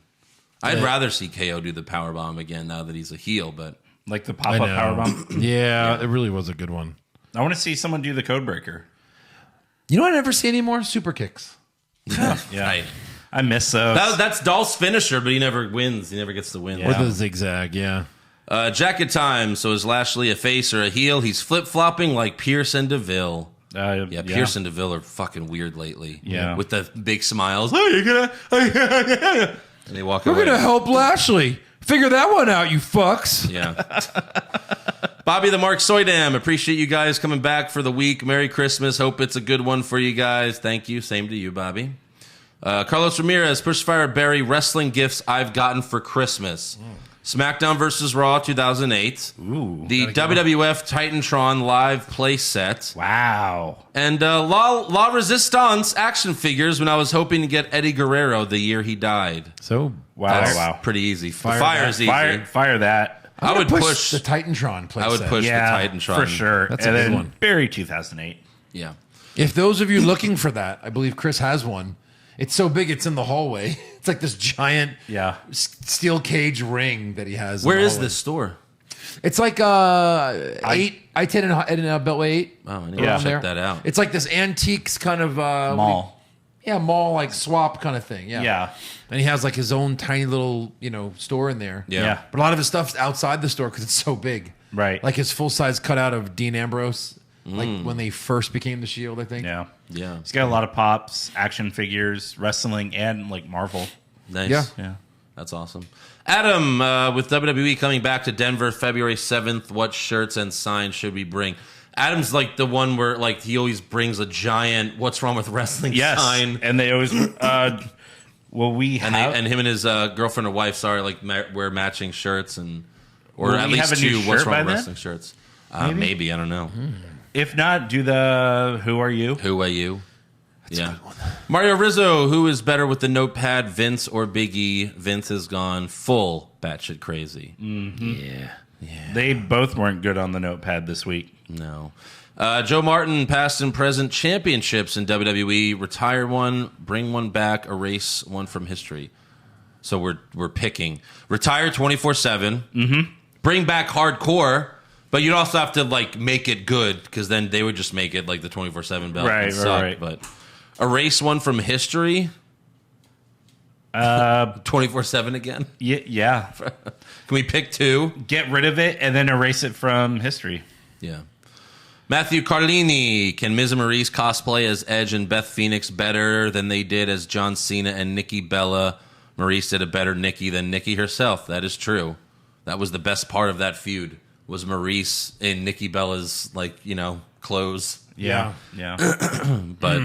I'd rather see KO do the powerbomb again now that he's a heel, but... Like the pop-up powerbomb? Yeah, it really was a good one. I want to see someone do the code breaker. You know what I never see anymore? Super kicks. Yeah. I miss those. That's Dolph's finisher, but he never wins. He never gets the win. Or the zigzag, yeah. Jacket time. So is Lashley a face or a heel? He's flip-flopping like Pierce and DeVille. Pierce and DeVille are fucking weird lately. Yeah. With the big smiles. Oh, you're gonna... And they walk away. We're going to help Lashley. Figure that one out, you fucks. Yeah. Bobby the Mark Soydam, appreciate you guys coming back for the week. Merry Christmas. Hope it's a good one for you guys. Thank you. Same to you, Bobby. Carlos Ramirez, Pushfire Barry, wrestling gifts I've gotten for Christmas. SmackDown vs. Raw 2008. Ooh. The WWF Titantron live play set. Wow. And La Resistance action figures when I was hoping to get Eddie Guerrero the year he died. So, That's pretty easy. Fire is easy. Fire that. I would push the Titantron play I would set. push the Titantron. For sure. That's and a good then one. Barry 2008. Yeah. If those of you looking for that, I believe Chris has one. It's so big, it's in the hallway. It's like this giant steel cage ring that he has. Where is this store? It's like I-10 and Beltway 8. Oh, I need to check that out. It's like this antiques kind of mall. Mall like swap kind of thing. Yeah. Yeah. And he has like his own tiny little, store in there. Yeah. But a lot of his stuff's outside the store because it's so big. Right. Like his full-size cutout of Dean Ambrose, like when they first became the Shield, I think. Yeah. Yeah. He's got a lot of pops, action figures, wrestling, and like Marvel. Nice. Yeah. That's awesome. Adam, with WWE coming back to Denver February 7th, what shirts and signs should we bring? Adam's like the one where like he always brings a giant "What's Wrong with Wrestling" sign, and they always well we have and him and his girlfriend or wife, wear matching shirts or Will at we least have a new two "What's shirt Wrong by with then? Wrestling" shirts. Maybe I don't know. If not, do the Who Are You? Who are you? Yeah. Mario Rizzo, who is better with the notepad, Vince or Big E? Vince has gone full batshit crazy. Mm-hmm. Yeah. They both weren't good on the notepad this week. No. Joe Martin, past and present championships in WWE. Retire one, bring one back, erase one from history. So we're picking. Retire 24/7. Mm-hmm. Bring back hardcore, but you'd also have to like make it good because then they would just make it like the 24/7 belt. Right, and suck, right. But erase one from history. 24/7 again. Yeah. Can we pick two? Get rid of it and then erase it from history. Yeah. Matthew Carlini, can Miz and Maurice cosplay as Edge and Beth Phoenix better than they did as John Cena and Nikki Bella? Maurice did a better Nikki than Nikki herself. That is true. That was the best part of that feud, was Maurice in Nikki Bella's, clothes. Yeah. But,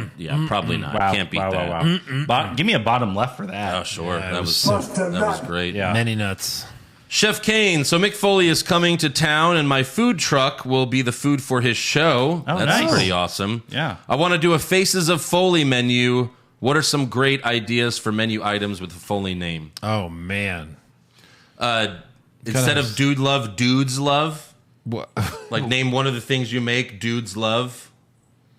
probably not. Wow, Can't beat wow, that. wow. Give me a bottom left for that. Oh, sure. Yeah, that was great. Yeah. Many nuts. Chef Kane, so Mick Foley is coming to town, and my food truck will be the food for his show. Oh, That's nice. pretty awesome. Yeah. I want to do a Faces of Foley menu. What are some great ideas for menu items with a Foley name? Oh, man. Instead of Dude Love, Dudes Love? What? Like, name one of the things you make, Dudes Love.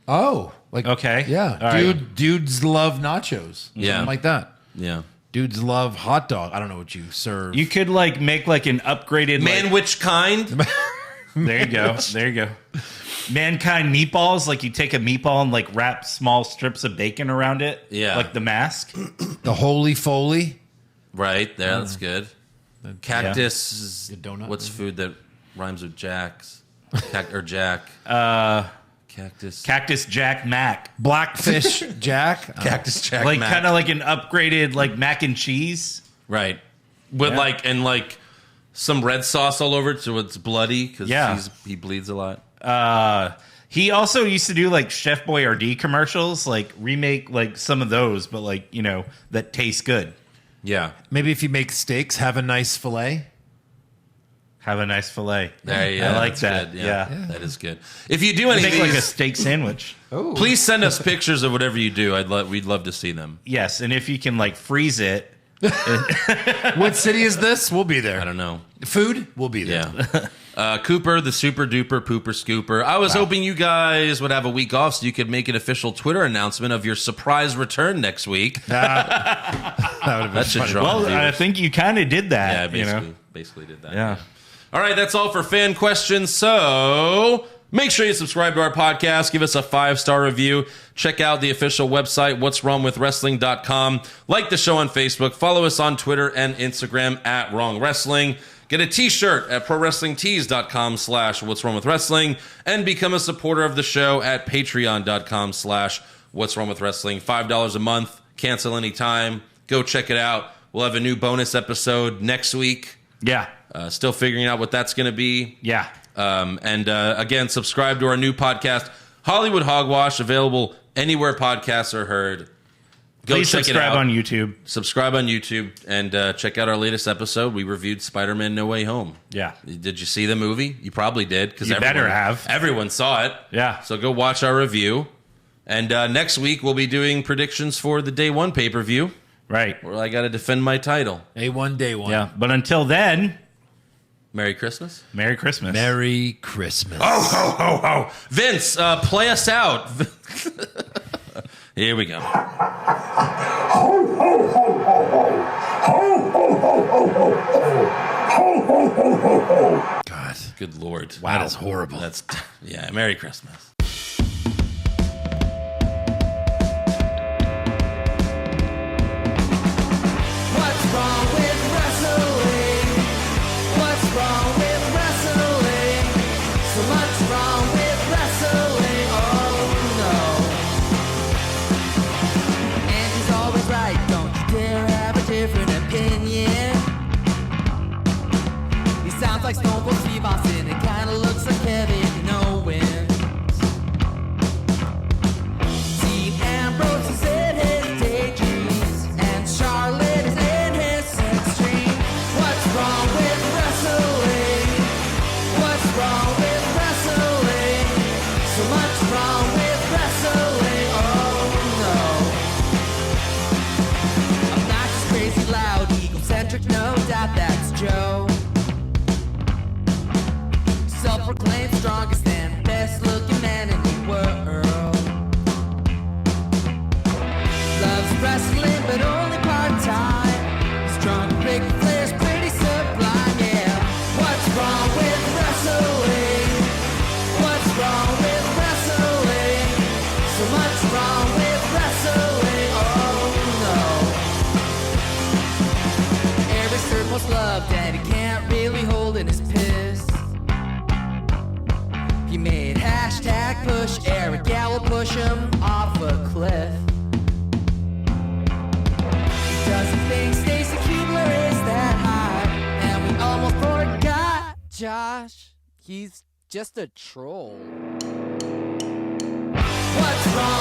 Oh. Okay. Yeah. All right. Dudes love nachos. Yeah. Something like that. Yeah. Dudes love hot dog. I don't know what you serve. You could make an upgraded Man, which kind? There you go. There you go. Mankind meatballs, like you take a meatball and wrap small strips of bacon around it. Yeah. Like the mask. The Holy Foley. Right, there, that's good. Cactus. Good donut. What's food that rhymes with Jack's? Or Jack. Cactus. Cactus Jack Mac. Blackfish Jack. Cactus Jack Like Mac. kind of like an upgraded mac and cheese. Right. With some red sauce all over it so it's bloody because he bleeds a lot. He also used to do Chef Boyardee commercials, remake some of those, but that taste good. Yeah. Maybe if you make steaks, have a nice fillet. Have a nice fillet. There you go. I like That's that. good. Yeah. That is good. If you do any Make of these, a steak sandwich. please send us pictures of whatever you do. We'd love to see them. Yes, and if you can freeze it. What city is this? We'll be there. I don't know. Food? We'll be there. Yeah. Cooper, the super duper pooper scooper. I was hoping you guys would have a week off so you could make an official Twitter announcement of your surprise return next week. That would have been That should funny. draw Well, I viewers. think you kind of did that. Yeah, basically did that. Yeah. All right, that's all for fan questions. So make sure you subscribe to our podcast. Give us a 5-star review. Check out the official website, what'swrongwithwrestling.com. Like the show on Facebook. Follow us on Twitter and Instagram at Wrong Wrestling. Get a t-shirt at prowrestlingtees.com/what'swrongwithwrestling and become a supporter of the show at patreon.com/what'swrongwithwrestling. $5 a month. Cancel anytime. Go check it out. We'll have a new bonus episode next week. Yeah. Still figuring out what that's going to be. Yeah. Again, subscribe to our new podcast, Hollywood Hogwash, available anywhere podcasts are heard. Go Please check subscribe it out. on YouTube. Subscribe on YouTube and check out our latest episode. We reviewed Spider-Man No Way Home. Yeah. Did you see the movie? You probably did. Because You better have. Everyone saw it. Yeah. So go watch our review. And next week, we'll be doing predictions for the Day 1 pay-per-view. Right. Where I got to defend my title. A1 day one. Yeah. But until then, Merry Christmas. Merry Christmas. Merry Christmas. Ho, ho, ho, ho. Vince, play us out. Here we go. Ho, ho, ho, ho, ho. ho, ho, ho, ho. God, good Lord. Wow. That is horrible. That's, yeah, Merry Christmas. What's wrong with wrestling? What's wrong with wrestling? So much wrong with wrestling. Oh no. And he's always right. Don't you dare have a different opinion. He sounds like Stone Cold Steve Austin. It kinda looks like Kevin Owens. Dean Ambrose is in his daydreams, and Charlotte is in his sex dream. What's wrong with wrestling? What's wrong with wrestling? So much wrong with wrestling. Oh no. Obnoxious, crazy, loud, egocentric, no doubt that's Joe. Self-proclaimed strongest and best-looking man in the world. Loves wrestling, but only part-time. Strong, big Flair's pretty sublime, yeah. What's wrong with wrestling? What's wrong with wrestling? So much wrong with wrestling, oh no. Eric's third most loved, and he can't really hold in his piss. He made hashtag push Eric, yeah, we'll push him off a cliff. Doesn't think Stacy Keebler is that high, and we almost forgot Josh. He's just a troll. What's wrong